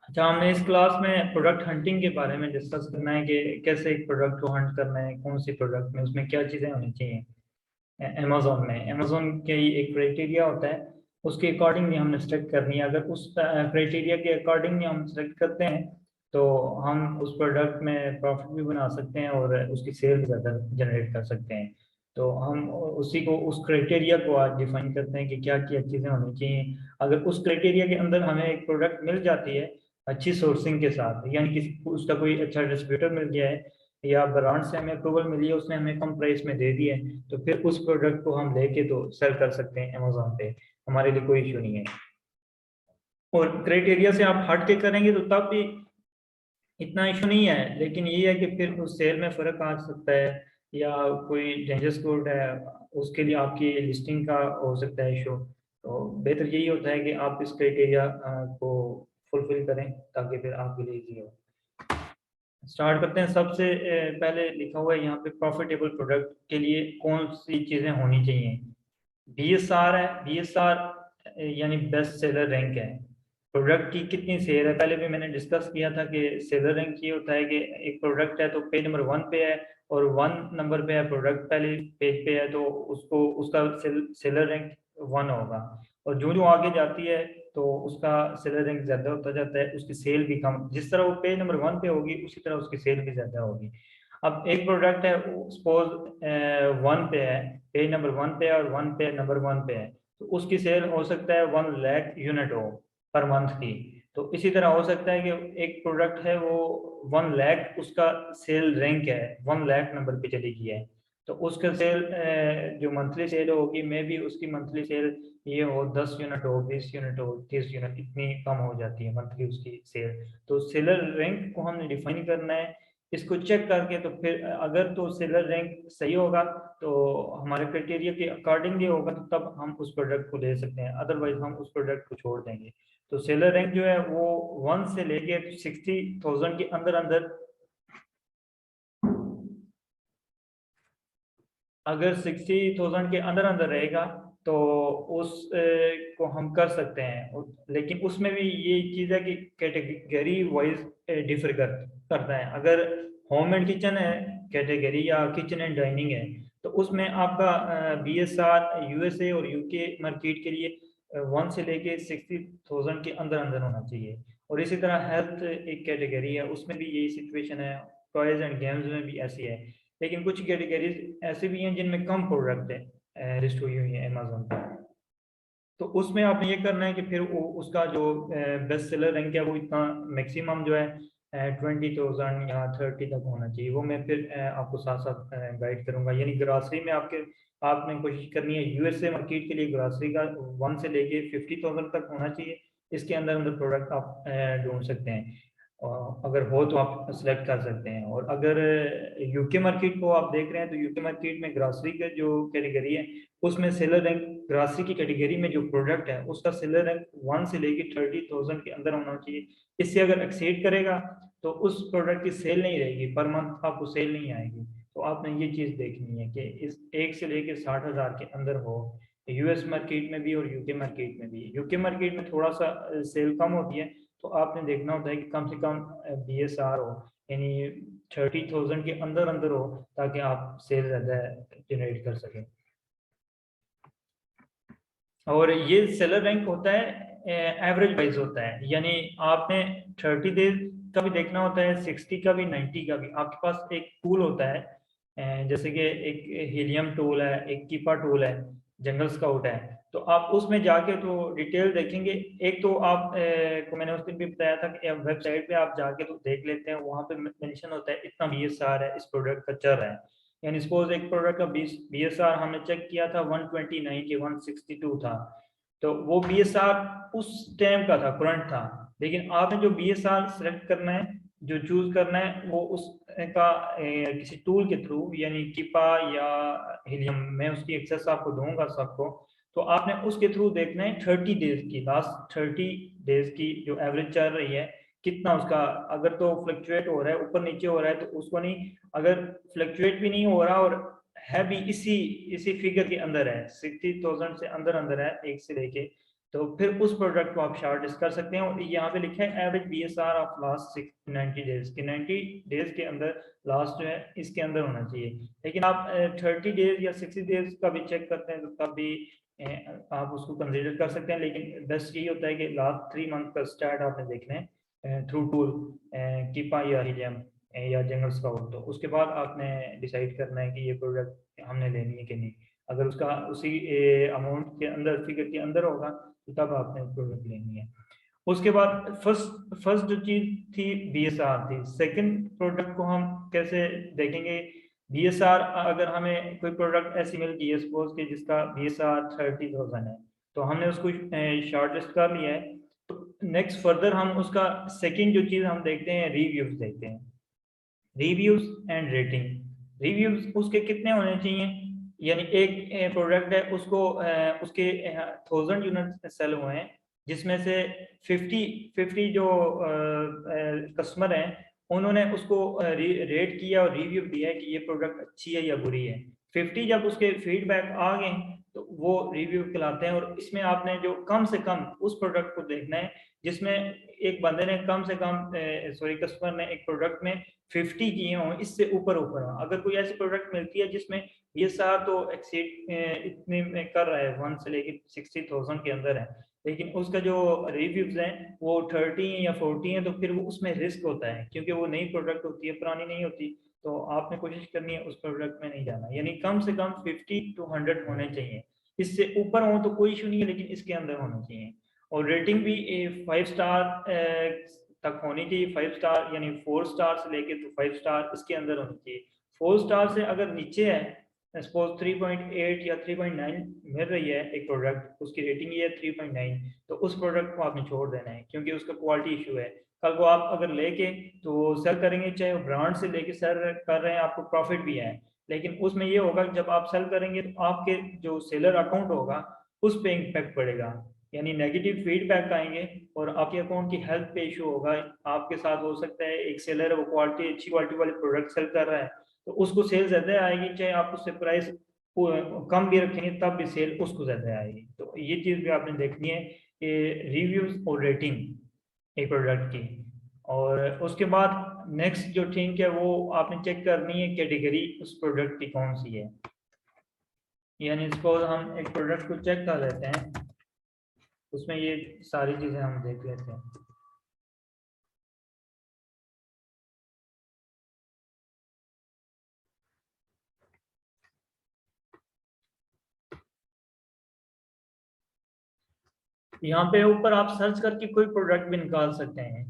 अच्छा, हमने इस क्लास में प्रोडक्ट हंटिंग के बारे में डिस्कस करना है कि कैसे एक प्रोडक्ट को हंट करना है, कौन सी प्रोडक्ट में उसमें क्या चीज़ें होनी चाहिए। अमेजोन के ही एक क्राइटेरिया होता है, उसके अकॉर्डिंगली हमने सेलेक्ट करनी है। अगर उस क्राइटेरिया के अकॉर्डिंगली हम सेलेक्ट करते हैं तो हम उस प्रोडक्ट में प्रॉफिट भी बना सकते हैं और उसकी सेल भी ज़्यादा जनरेट कर सकते हैं। तो हम उसी को उस क्राइटेरिया को आज डिफाइन करते हैं कि क्या क्या चीज़ें होनी चाहिए। अगर उस क्राइटेरिया के अंदर हमें एक प्रोडक्ट मिल जाती है अच्छी सोर्सिंग के साथ, यानी किसी उसका कोई अच्छा डिस्ट्रीब्यूटर मिल गया है या ब्रांड से हमें अप्रूवल मिली है, उसने हमें कम प्राइस में दे दिया है, तो फिर उस प्रोडक्ट को हम लेके तो सेल कर सकते हैं अमेजोन पे। हमारे लिए कोई इशू नहीं है। और क्राइटेरिया से आप हट के करेंगे तो तब भी इतना इशू नहीं है, लेकिन ये है कि फिर उस सेल में फर्क आ सकता है या कोई डेंजरस कोड है, उसके लिए आपकी लिस्टिंग का हो सकता है इशू। तो बेहतर यही होता है कि आप इस क्राइटेरिया को फुलफिल करें ताकि फिर आपके लिए इजी हो। स्टार्ट करते हैं। सबसे पहले लिखा हुआ है यहाँ पे प्रॉफिटेबल प्रोडक्ट के लिए कौन सी चीजें होनी चाहिए। बीएसआर है, बीएसआर यानी बेस्ट सेलर रैंक है। प्रोडक्ट की कितनी सेल है, पहले भी मैंने डिस्कस किया था कि सेलर रैंक ये होता है कि एक प्रोडक्ट है तो पेज नंबर 1 पे है और 1 नंबर पे है, प्रोडक्ट पहले पेज पे है तो उसको उसका सेलर रैंक 1 होगा। और जो जो आगे जाती है तो उसका सेलर रैंक ज्यादा होता जाता है, उसकी सेल भी कम। जिस तरह वो पेज नंबर 1 पे होगी उसी तरह उसकी सेल भी ज्यादा होगी। अब एक प्रोडक्ट है सपोज 1 पे है, पेज नंबर 1 पे है और 1 पे नंबर 1 पे है, तो उसकी सेल हो सकता है 1 लाख यूनिट हो पर मंथ की। तो इसी तरह हो सकता है कि एक प्रोडक्ट है वो 1 लाख उसका सेल रैंक है, 1 लाख नंबर पे चली गई है, तो उसका सेल जो मंथली सेल होगी मे भी उसकी मंथली सेल ये हो 10 यूनिट हो, 20 यूनिट हो, 30 यूनिट, इतनी कम हो जाती है मंथली उसकी सेल। तो सेलर रैंक को हमने डिफाइन करना है। इसको चेक करके तो फिर अगर तो सेलर रैंक सही होगा तो हमारे क्राइटेरिया के अकॉर्डिंगली होगा तो तब हम उस प्रोडक्ट को ले सकते हैं, अदरवाइज हम उस प्रोडक्ट को छोड़ देंगे। तो सेलर रैंक जो है वो 1 से लेके 60,000 के अंदर अंदर, अगर 60,000 के अंदर अंदर रहेगा तो उस को हम कर सकते हैं। लेकिन उसमें भी ये चीज़ है कि कैटेगरी वाइज डिफर करता है। अगर होम एंड किचन है कैटेगरी या किचन एंड डाइनिंग है तो उसमें आपका बीएसआर यूएसए और यूके मार्केट के लिए 1 से लेके 60,000 के अंदर अंदर होना चाहिए। और इसी तरह हेल्थ एक कैटेगरी है, उसमें भी यही सिचुएशन है। टॉयज एंड गेम्स में भी ऐसी है। लेकिन कुछ कैटेगरीज ऐसे भी हैं जिनमें कम प्रोडक्ट है लिस्ट हुई हुई है अमेजोन पर। तो उसमें आपने ये करना है कि फिर उसका जो बेस्ट सेलर रैंक है वो इतना मैक्सिमम जो है 20,000 या 30 तक होना चाहिए। वो मैं फिर आपको साथ साथ गाइड करूंगा। यानी ग्रासरी में आपने कोशिश करनी है यूएसए मार्केट के लिए ग्रासरी का 1 से लेके 50,000 तक होना चाहिए। इसके अंदर अंदर प्रोडक्ट आप ढूंढ सकते हैं और अगर हो तो आप सेलेक्ट कर सकते हैं। और अगर यूके मार्केट को आप देख रहे हैं तो यूके मार्केट में ग्रासरी का जो कैटेगरी है उसमें सेलर रैंक ग्रासरी की कैटेगरी में जो प्रोडक्ट है उसका सेलर रैंक 1 से लेके 30,000 के अंदर होना चाहिए। इससे अगर एक्सीड करेगा तो उस प्रोडक्ट की सेल नहीं रहेगी, पर मंथ आपको सेल नहीं आएगी। तो आपने ये चीज़ देखनी है कि इस 1 से लेके 60,000 के अंदर हो, यूएस मार्केट में भी और यूके मार्केट में भी। यूके मार्केट में थोड़ा सा सेल कम होती है, तो आपने देखना होता है कि कम से कम बीएसआर हो, यानी 30,000 के अंदर अंदर हो, ताकि आप सेल ज़्यादा जनरेट कर सकें। और ये सेलर रैंक होता है एवरेज वाइज होता है, यानी आपने 30 डेज का भी देखना होता है, 60 का भी, 90 का भी। आपके पास एक टूल होता है जैसे कि एक हीलियम टूल है, एक कीपा टूल है, जंगल स्काउट है। तो आप उसमें जाके तो डिटेल देखेंगे। एक तो आप को मैंने उस दिन भी बताया था कि वेबसाइट पे आप जाके तो देख लेते हैं, वहां पे मेंशन होता है इतना बीएसआर है इस प्रोडक्ट का चल रहा है। यानी सपोज एक प्रोडक्ट का बीएसआर हमने चेक किया था 129 के 162 था, तो वो बीएसआर उस टाइम का था, करंट था। लेकिन आपने जो बीएसआर सेलेक्ट करना है, जो चूज करना है, वो उसका किसी टूल के थ्रू, यानी किपा या हीलियम, मैं उसकी एक्सेस आपको दूंगा सबको। तो आपने उसके थ्रू देखना है 30 डेज की, लास्ट 30 डेज की जो एवरेज चल रही है कितना उसका। अगर तो फ्लक्चुएट हो रहा है, ऊपर नीचे हो रहा है, तो उसको नहीं। अगर फ्लक्चुएट भी नहीं हो रहा और है भी इसी इसी फिगर के अंदर है, 60,000 से अंदर अंदर है, 1 से लेके तो फिर उस प्रोडक्ट को आप शॉर्ट लिस्ट कर सकते हैं। और यहाँ पे लिखा है average BSR of last 90 days कि 90 डेज के अंदर लास्ट जो है इसके अंदर होना चाहिए। लेकिन आप 30 डेज या 60 डेज का भी चेक करते हैं तो तब भी आप उसको कंसिडर कर सकते हैं। लेकिन बेस्ट यही होता है कि लास्ट 3 मंथ का स्टार्ट आपने देखना है थ्रू टूल कीपा या हिजम या जंगल स्काउट। तो उसके बाद आपने डिसाइड करना है कि ये प्रोडक्ट हमने लेनी है कि नहीं। अगर उसका उसी अमाउंट के अंदर, फिगर के अंदर होगा, तो तब आपने प्रोडक्ट लेनी है। उसके बाद फर्स्ट फर्स्ट जो चीज थी BSR थी। सेकंड प्रोडक्ट को हम कैसे देखेंगे? BSR अगर हमें कोई प्रोडक्ट ऐसी मिल गई है सपोज कि जिसका BSR 30,000 है, तो हमने उसको शॉर्ट लिस्ट कर लिया है। तो नेक्स्ट फर्दर हम उसका सेकंड जो चीज हम देखते हैं, रिव्यूज देखते हैं। Reviews and rating. रिव्यूज उसके कितने होने चाहिए? यानी एक प्रोडक्ट है उसको उसके 1000 यूनिट सेल हुए हैं, जिसमें से 50 जो कस्टमर हैं उन्होंने उसको रेट किया और रिव्यू दिया है कि ये प्रोडक्ट अच्छी है या बुरी है। 50 जब उसके फीडबैक आ गए तो वो रिव्यू कहलाते हैं। और इसमें आपने जो कम से कम उस प्रोडक्ट को देखना है जिसमें एक बंदे ने कम से कम कस्टमर ने एक प्रोडक्ट में 50 किए हों, इससे ऊपर ऊपर हो। अगर कोई ऐसी प्रोडक्ट मिलती है जिसमें ये सारा तो एक्सीड इतने में कर रहा है 1 से लेकर 60,000 के अंदर है, लेकिन उसका जो रिव्यूज हैं वो 30 या 40 है, तो फिर वो उसमें रिस्क होता है क्योंकि वो नई प्रोडक्ट होती है, पुरानी नहीं होती। तो आपने कोशिश करनी है उस प्रोडक्ट में नहीं जाना, यानी कम से कम 50 to 100 होने चाहिए। इससे ऊपर हो तो कोई इशू नहीं है, लेकिन इसके अंदर होना चाहिए। और रेटिंग भी 5 स्टार तक होनी चाहिए। 5 स्टार यानी 4 स्टार से लेके तो 5 स्टार इसके अंदर होनी चाहिए। 4 स्टार से अगर नीचे है, सपोज 3.8 या 3.9 मिल रही है एक प्रोडक्ट, उसकी रेटिंग ये है 3.9, तो उस प्रोडक्ट को आपने छोड़ देना है क्योंकि उसका क्वालिटी इशू है। कल को आप अगर लेके तो सेल करेंगे, चाहे वो ब्रांड से लेके सेल कर रहे हैं, आपको प्रॉफिट भी है, लेकिन उसमें ये होगा कि जब आप सेल करेंगे तो आपके जो सेलर अकाउंट होगा उस पर इम्पैक्ट पड़ेगा, यानी नेगेटिव फीडबैक आएंगे और आपके अकाउंट की हेल्थ पे इशू होगा। आपके साथ हो सकता है एक सेलर है वो क्वालिटी अच्छी क्वालिटी वाले प्रोडक्ट सेल कर रहा है, तो उसको सेल ज्यादा आएगी, चाहे आप उससे प्राइस कम भी रखेंगे तब भी सेल उसको ज्यादा आएगी। तो ये चीज भी आपने देखनी है कि रिव्यूज और रेटिंग एक प्रोडक्ट की। और उसके बाद नेक्स्ट जो थिंग है वो आपने चेक करनी है कैटेगरी उस प्रोडक्ट की कौन सी है। यानी सपोज हम एक प्रोडक्ट को चेक कर लेते हैं, उसमें ये सारी चीजें हम देख लेते हैं। यहाँ पे ऊपर आप सर्च करके कोई प्रोडक्ट भी निकाल सकते हैं,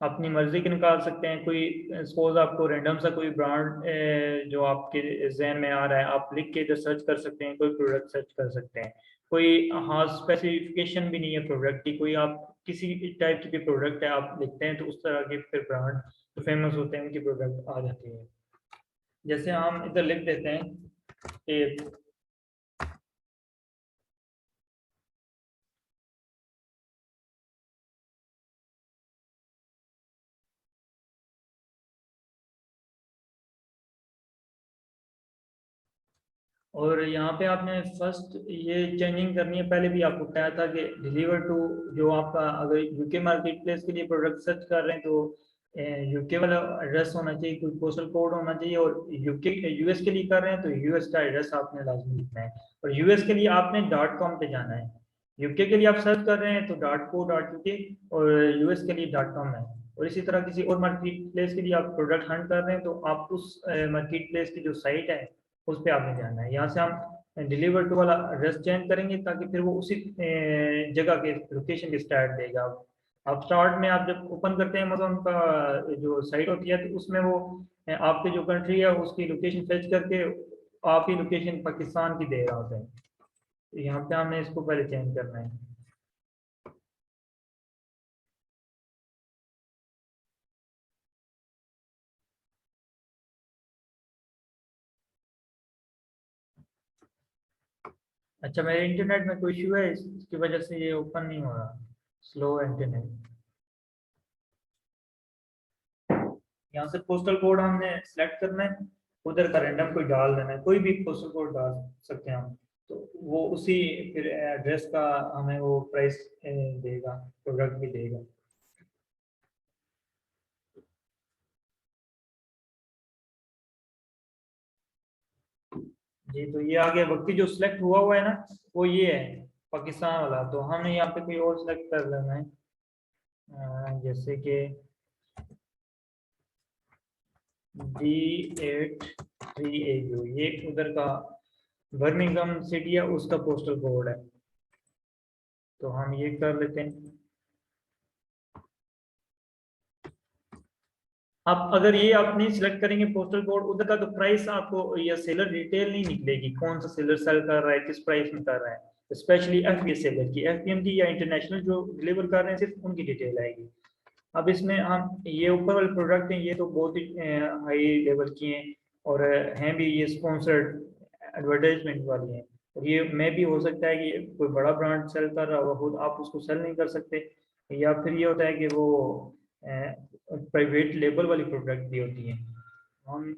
अपनी मर्जी के निकाल सकते हैं। कोई सपोज आपको रैंडम सा कोई ब्रांड जो आपके जहन में आ रहा है, आप लिख के इधर सर्च कर सकते हैं, कोई प्रोडक्ट सर्च कर सकते हैं। कोई हाँ स्पेसिफिकेशन भी नहीं है प्रोडक्ट की, कोई आप किसी टाइप की भी प्रोडक्ट है आप लिखते हैं तो उस तरह के फिर ब्रांड जो फेमस होते हैं उनकी प्रोडक्ट आ जाती है। जैसे हम इधर लिख देते हैं कि और यहाँ पे आपने फर्स्ट ये चेंजिंग करनी है। पहले भी आपको बताया था कि डिलीवर टू, जो आपका अगर यूके मार्केट प्लेस के लिए प्रोडक्ट सर्च कर रहे हैं तो यूके वाला एड्रेस होना चाहिए, कोई पोस्टल कोड होना चाहिए। और यूके यूएस के लिए कर रहे हैं तो यूएस का एड्रेस आपने लाजमी लिखना है। और यूएस के लिए आपने .com पे जाना है। यूके के लिए आप सर्च कर रहे हैं तो .co.uk, और यूएस के लिए .com है। और इसी तरह किसी और मार्केट प्लेस के लिए आप प्रोडक्ट हंट कर रहे हैं तो आप उस मार्केट प्लेस की जो साइट है उस पर आपने जाना है। यहाँ से हम डिलीवर टू वाला एड्रेस चेंज करेंगे ताकि फिर वो उसी जगह के लोकेशन के स्टार्ट देगा। आप स्टार्ट में आप जब ओपन करते हैं अमेजोन का जो साइट होती है तो उसमें वो आपके जो कंट्री है उसकी लोकेशन फेच करके आपकी लोकेशन पाकिस्तान की दे रहा होता है। तो यहाँ पे हमने इसको पहले चेंज करना है। अच्छा, मेरे इंटरनेट में कोई इशू है, इसकी वजह से ये ओपन नहीं हो रहा, स्लो इंटरनेट। यहाँ से पोस्टल कोड हमने सेलेक्ट करना है, उधर का रैंडम कोई डाल देना है, कोई भी पोस्टल कोड डाल सकते हैं हम। तो वो उसी फिर एड्रेस का हमें वो प्राइस देगा, प्रोडक्ट भी देगा। जी, तो ये आगे वक्ती जो सिलेक्ट हुआ है ना, वो ये है पाकिस्तान वाला। तो हमें यहाँ पे कोई और सिलेक्ट कर लेना है, जैसे कि D83AU, ये उधर का बर्मिंघम सिटी है, उसका पोस्टल कोड है। तो हम ये कर लेते हैं। आप अगर ये आप नहीं सिलेक्ट करेंगे पोस्टल कोड उधर का, तो प्राइस आपको या सेलर डिटेल नहीं निकलेगी, कौन सा सेलर सेल कर रहा है, किस प्राइस में कर रहा है। स्पेशली एफबीएस सेलर की, एफबीएम की या इंटरनेशनल जो डिलीवर कर रहे हैं सिर्फ उनकी डिटेल आएगी। अब इसमें हम ये ऊपर वाले प्रोडक्ट हैं, ये तो बहुत ही हाई लेवल की हैं और हैं भी ये स्पॉन्सर्ड एडवर्टाइजमेंट वाली हैं। और ये में भी हो सकता है कि कोई बड़ा ब्रांड सेल कर रहा हो, खुद आप उसको सेल नहीं कर सकते, या फिर ये होता है कि वो प्राइवेट लेबल वाली प्रोडक्ट भी होती हैं। हम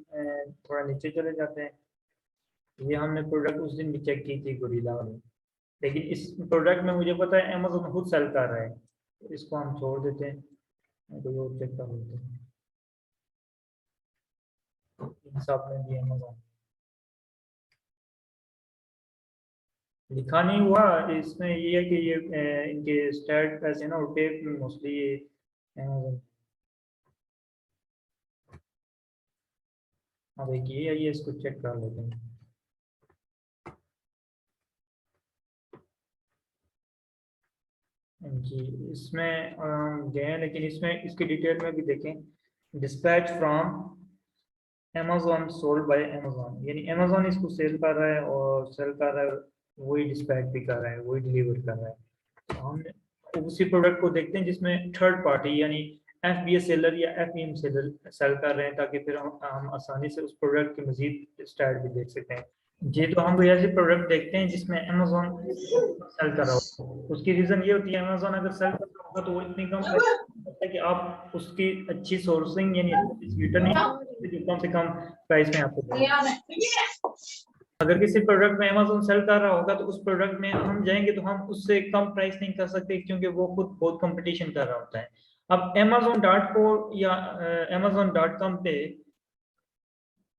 थोड़ा नीचे चले जाते हैं। ये हमने प्रोडक्ट उस दिन भी चेक की थी गोरिल्ला वाली, लेकिन इस प्रोडक्ट में मुझे पता है अमेजोन खुद सेल कर रहा है, तो इसको हम छोड़ देते हैं, कोई और चेक कर लेते हैं। इन सब में भी अमेजोन लिखा नहीं हुआ, इसमें ये है कि ये इनके स्टार्ट पैसे ना उठे मोस्टली ये अमेजोन। अब एक ये है, ये इसको चेक कर लेते हैं। जी, इसमें गए हैं, लेकिन इसमें इसकी डिटेल में भी देखें, dispatch from Amazon sold by Amazon, यानी अमेजोन इसको सेल कर रहा है और सेल कर रहा है, वही डिस्पैच भी कर रहा है, वही डिलीवर कर रहा है। तो हम उसी प्रोडक्ट को देखते हैं जिसमें थर्ड पार्टी यानी एफबीएस सेलर या एफईएम सेलर सेल कर रहे हैं, ताकि फिर हम आसानी से उस प्रोडक्ट के मजीद स्टार्ट भी देख सकते हैं। जी, तो हम कोई ऐसे प्रोडक्ट देखते हैं जिसमें अमेजोन सेल कर रहा हो। उसकी रीजन ये होती है, अमेजोन अगर सेल कर रहा होगा तो वो इतनी कम प्राइस है कि आप उसकी अच्छी सोर्सिंग यानी डिस्ट्रीब्यूटर नहीं, जो कम से कम प्राइस में आपको देगा। अगर किसी प्रोडक्ट में अमेजोन सेल कर रहा होगा तो उस प्रोडक्ट में हम जाएंगे तो हम उससे कम प्राइस नहीं कर सकते, क्योंकि वो खुद बहुत कंपटीशन कर रहा होता है। अब Amazon.co या Amazon.com पे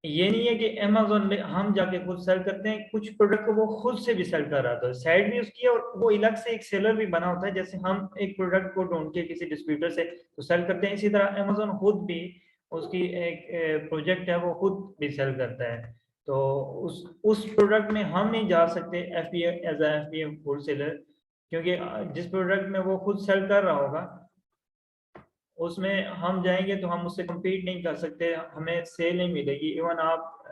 ये नहीं है कि अमेजोन में हम जाके खुद सेल करते हैं, कुछ प्रोडक्ट को वो खुद से भी सेल कर रहा था, साइड भी उसकी है और वो अलग से एक सेलर भी बना होता है। जैसे हम एक प्रोडक्ट को ढूंढ के किसी डिस्ट्रीब्यूटर से तो सेल करते हैं, इसी तरह अमेजोन खुद भी उसकी एक प्रोजेक्ट है, वो खुद भी सेल करता है। तो उस प्रोडक्ट में हम नहीं जा सकते as F P M wholesaler, क्योंकि जिस प्रोडक्ट में वो खुद सेल कर रहा होगा उसमें हम जाएंगे तो हम उससे compete नहीं कर सकते, हमें सेल नहीं मिलेगी। इवन आप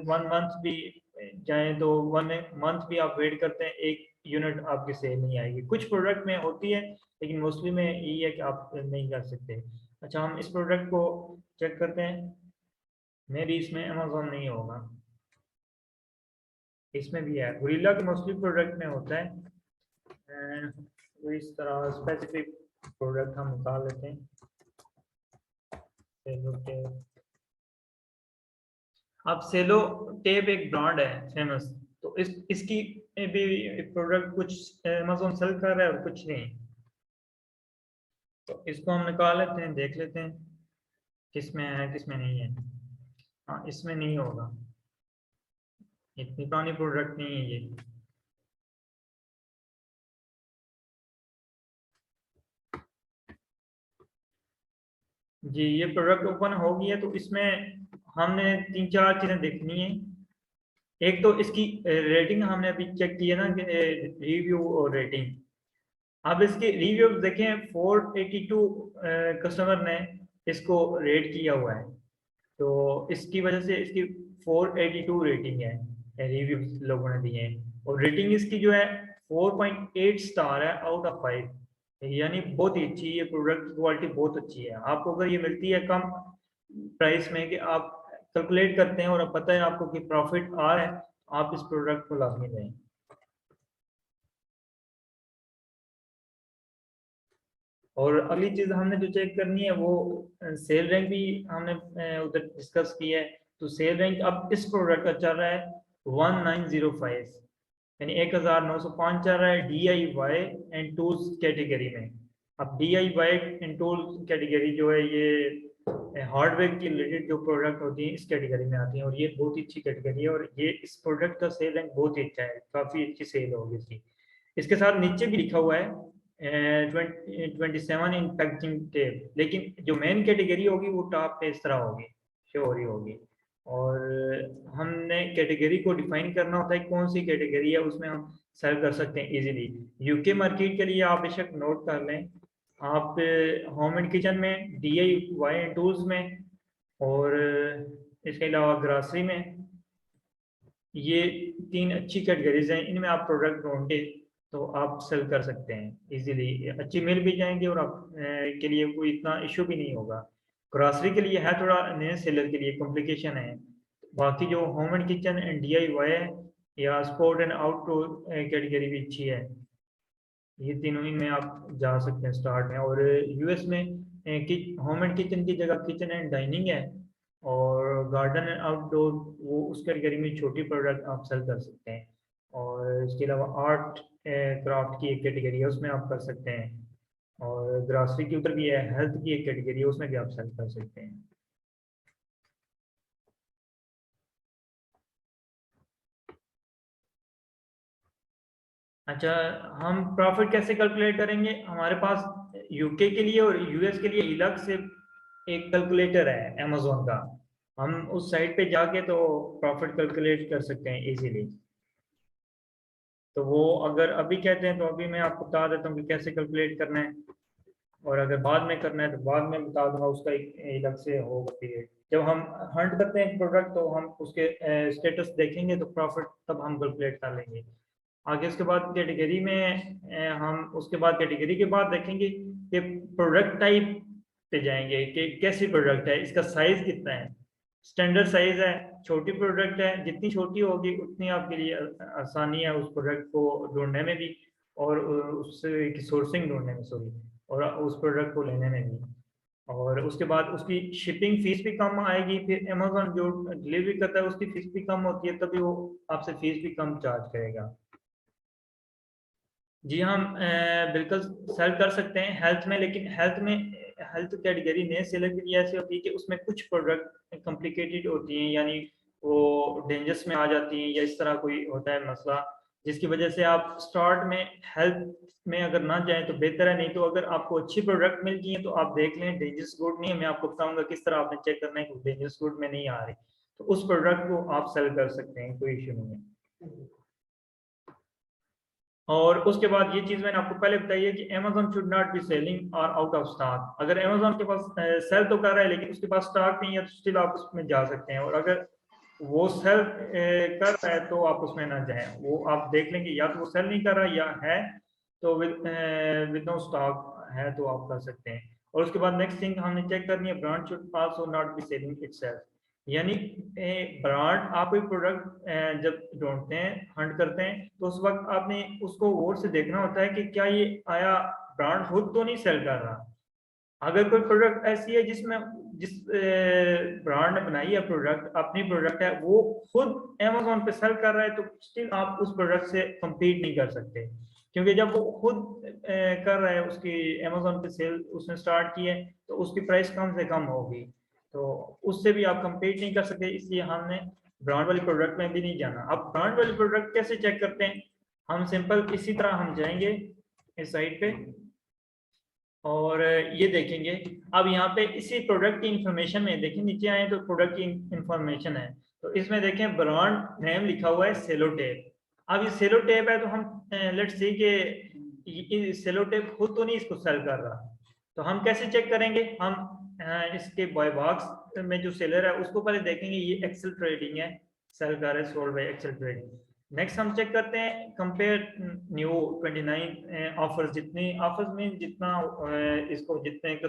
1 मंथ भी जाएं तो 1 मंथ भी आप वेट करते हैं, एक यूनिट आपकी सेल नहीं आएगी। कुछ प्रोडक्ट में होती है, लेकिन मोस्टली में यही है कि आप नहीं कर सकते। अच्छा, हम इस प्रोडक्ट को चेक करते हैं, मे भी इसमें अमेजोन नहीं होगा, इसमें भी है, गोरिल्ला के मोस्टली प्रोडक्ट में होता है। तो इस तरह स्पेसिफिक प्रोडक्ट हम निकाल लेते हैं। सेलो टेप, अब सेलो टेप एक ब्रांड है फेमस, तो इसकी भी प्रोडक्ट कुछ अमेजोन सेल कर रहा है और कुछ नहीं। तो इसको हम निकाल लेते हैं, देख लेते हैं किसमें है किसमें नहीं है। हाँ, इसमें नहीं होगा, इतनी पुरानी प्रोडक्ट नहीं है ये। जी, ये प्रोडक्ट ओपन हो गई है, तो इसमें हमने 3-4 चीजें देखनी है। एक तो इसकी रेटिंग हमने अभी चेक की है ना, रिव्यू और रेटिंग। अब इसके रिव्यू देखें, 482 कस्टमर ने इसको रेट किया हुआ है, तो इसकी वजह से इसकी 482 रेटिंग है, रिव्यू लोगों ने दिए हैं। और रेटिंग इसकी जो है 4.8 स्टार है आउट ऑफ 5, यानी बहुत ही अच्छी है, प्रोडक्ट क्वालिटी बहुत अच्छी है। आपको अगर ये मिलती है कम प्राइस में कि आप कैलकुलेट करते हैं और अब पता है आपको कि प्रॉफिट आ रहा है, आप इस प्रोडक्ट को लाजमी लें। और अगली चीज हमने जो चेक करनी है वो सेल रैंक भी हमने उधर डिस्कस की है। तो सेल रैंक अब इस प्रोडक्ट का चल रहा है 1905, यानी 1905 चल रहा है DIY एंड टूल्स कैटेगरी में। अब DIY एंड टूल्स कैटेगरी जो है ये हार्डवेयर की रिलेटेड जो प्रोडक्ट होती हैं इस कैटेगरी में आती हैं, और ये बहुत ही अच्छी कैटेगरी है, और ये इस प्रोडक्ट का सेल रैंक बहुत ही अच्छा है, काफ़ी अच्छी सेल होगी इसकी। इसके साथ नीचे भी लिखा हुआ है 27 इन पैकेजिंग टेप, लेकिन जो मेन कैटेगरी होगी वो टॉप पे इस तरह होगी, शो हो रही होगी। और हमने कैटेगरी को डिफाइन करना होता है, कौन सी कैटेगरी है उसमें हम सेल कर सकते हैं इजीली। यूके मार्केट के लिए आप बेशक नोट कर लें, आप होम एंड किचन में, DIY टूल्स में, और इसके अलावा ग्रासरी में, ये 3 अच्छी कैटेगरीज हैं, इनमें आप प्रोडक्ट ढूंढे तो आप सेल कर सकते हैं इजीली, अच्छी मिल भी जाएंगे और आप के लिए कोई इतना इशू भी नहीं होगा। ग्रॉसरी के लिए है थोड़ा, नए सेलर के लिए कॉम्प्लिकेशन है। बाकी जो home and kitchen and DIY है या स्पोर्ट एंड आउटडोर कैटेगरी भी अच्छी है, ये तीनों ही में आप जा सकते हैं स्टार्ट में। और US में होम एंड किचन की जगह किचन एंड डाइनिंग है, और गार्डन एंड आउटडोर वो उस कैटेगरी में छोटी प्रोडक्ट आप सेल कर सकते हैं। और इसके अलावा आर्ट क्राफ्ट की एक कैटेगरी है, उसमें आप कर सकते हैं। और ग्रासरी के ऊपर भी है, हेल्थ की एक कैटेगरी है, उसमें भी आप सेल कर सकते हैं। अच्छा, हम प्रॉफिट कैसे कैलकुलेट करेंगे? हमारे पास UK के लिए और US के लिए अलग से एक कैलकुलेटर है अमेजोन का, हम उस साइट पे जाके तो प्रॉफिट कैलकुलेट कर सकते हैं इजीली। तो वो अगर अभी कहते हैं तो अभी मैं आपको बता देता हूँ कि कैसे कैलकुलेट करना है, और अगर बाद में करना है तो बाद में बता दूंगा, उसका एक अलग से होगा पीरियड। जब हम हंट करते हैं प्रोडक्ट तो हम उसके स्टेटस देखेंगे तो प्रॉफिट तब हम कैलकुलेट कर लेंगे। आगे उसके बाद कैटेगरी में हम उसके बाद कैटेगरी के बाद देखेंगे कि प्रोडक्ट टाइप पे जाएंगे कि कैसी प्रोडक्ट है, इसका साइज कितना है, स्टैंडर्ड साइज है, छोटी प्रोडक्ट है, जितनी छोटी होगी उतनी आपके लिए आसानी है उस प्रोडक्ट को ढूंढने में भी, और उससे सोर्सिंग ढूंढने में, सॉरी, और उस प्रोडक्ट को लेने में भी। और उसके बाद उसकी शिपिंग फीस भी कम आएगी, फिर अमेजोन जो डिलीवरी करता है उसकी फीस भी कम होती है, तभी वो आपसे फीस भी कम चार्ज करेगा। जी हम बिल्कुल सेल कर सकते हैं हेल्थ में, लेकिन हेल्थ कैटेगरी नए सेलर के लिए ऐसी होती है कि उसमें कुछ प्रोडक्ट कॉम्प्लिकेटेड होती हैं, यानी वो डेंजरस में आ जाती हैं, या इस तरह कोई होता है मसला, जिसकी वजह से आप स्टार्ट में हेल्थ में अगर ना जाएं तो बेहतर है। नहीं तो अगर आपको अच्छी प्रोडक्ट मिल गई है तो आप देख लें डेंजरस गुड नहीं है, मैं आपको बताऊंगा किस तरह आपने चेक करना है कि डेंजरस गुड में नहीं आ रही, तो उस प्रोडक्ट को आप सेल कर सकते हैं, कोई इशू नहीं है। और उसके बाद ये चीज मैंने आपको पहले बताई है कि Amazon should not be selling और आउट ऑफ स्टॉक। अगर Amazon के पास सेल तो कर रहा है लेकिन उसके पास स्टॉक नहीं है तो स्टिल आप उसमें जा सकते हैं, और अगर वो सेल कर रहा है तो आप उसमें ना जाएं, वो आप देख लेंगे या तो वो सेल नहीं कर रहा या है तो विद नो स्टॉक है तो आप कर सकते हैं। और उसके बाद नेक्स्ट थिंग हमने चेक करनी है, brand should also not be selling itself, यानी ब्रांड आप कोई प्रोडक्ट जब ढूंढते हैं हंट करते हैं तो उस वक्त आपने उसको गौर से देखना होता है कि क्या ये आया ब्रांड खुद तो नहीं सेल कर रहा। अगर कोई प्रोडक्ट ऐसी है जिसमें जिस ब्रांड ने बनाई है प्रोडक्ट, अपनी प्रोडक्ट है, वो खुद Amazon पे सेल कर रहा है तो स्टिल आप उस प्रोडक्ट से compete नहीं कर सकते, क्योंकि जब वो खुद कर रहा है, उसकी Amazon पे सेल उसने स्टार्ट की है तो उसकी प्राइस कम से कम होगी, तो उससे भी आप compete नहीं कर सकते, इसलिए हमने ब्रांड वाली प्रोडक्ट में भी नहीं जाना। अब ब्रांड वाली प्रोडक्ट कैसे चेक करते हैं? हम सिंपल इसी तरह हम जाएंगे इस साइट पे और ये देखेंगे। अब यहाँ पे इसी प्रोडक्ट की इंफॉर्मेशन में देखें, नीचे आए तो प्रोडक्ट की इंफॉर्मेशन है, तो इसमें देखें ब्रांड नेम लिखा हुआ है सेलो टेप। अब ये सेलो टेप है तो हम लेट्स सी कि सेलो टेप खुद तो नहीं इसको सेल कर रहा, तो हम कैसे चेक करेंगे? हम इसके बाय बॉक्स में जो सेलर है उसको पहले देखेंगे, ये एक्सेल ट्रेडिंग है, सेल कर रहा है sold by Excel trading. Next हम चेक करते हैं कंपेयर न्यू 29 ऑफर्स, जितनी ऑफर्स में जितना इसको जितने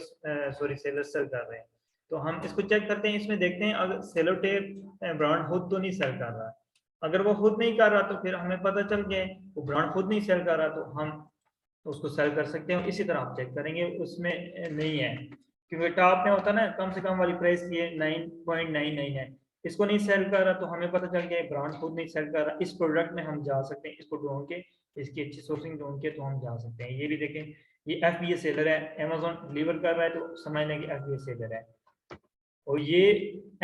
सॉरी सेलर सेल कर रहे हैं, तो हम इसको चेक करते हैं, इसमें देखते हैं अगर सेलो टेप ब्रांड खुद तो नहीं सेल कर रहा। अगर वो खुद नहीं कर रहा तो फिर हमें पता चल गया वो ब्रांड खुद नहीं सेल कर रहा, तो हम उसको सेल कर सकते हैं। इसी तरह आप चेक करेंगे उसमें नहीं है, क्योंकि टॉप में होता है ना कम से कम वाली प्राइस ये 9.99 है, इसको नहीं सेल कर रहा तो हमें पता चल गया ब्रांड खुद नहीं सेल कर रहा, इस प्रोडक्ट में हम जा सकते हैं, इसको ढूंढ के, इसकी अच्छी सोर्सिंग ढूंढ के तो हम जा सकते हैं। ये भी देखें, ये FBA सेलर है, अमेजोन डिलीवर कर रहा है तो समझ लें कि FBA सेलर है। और ये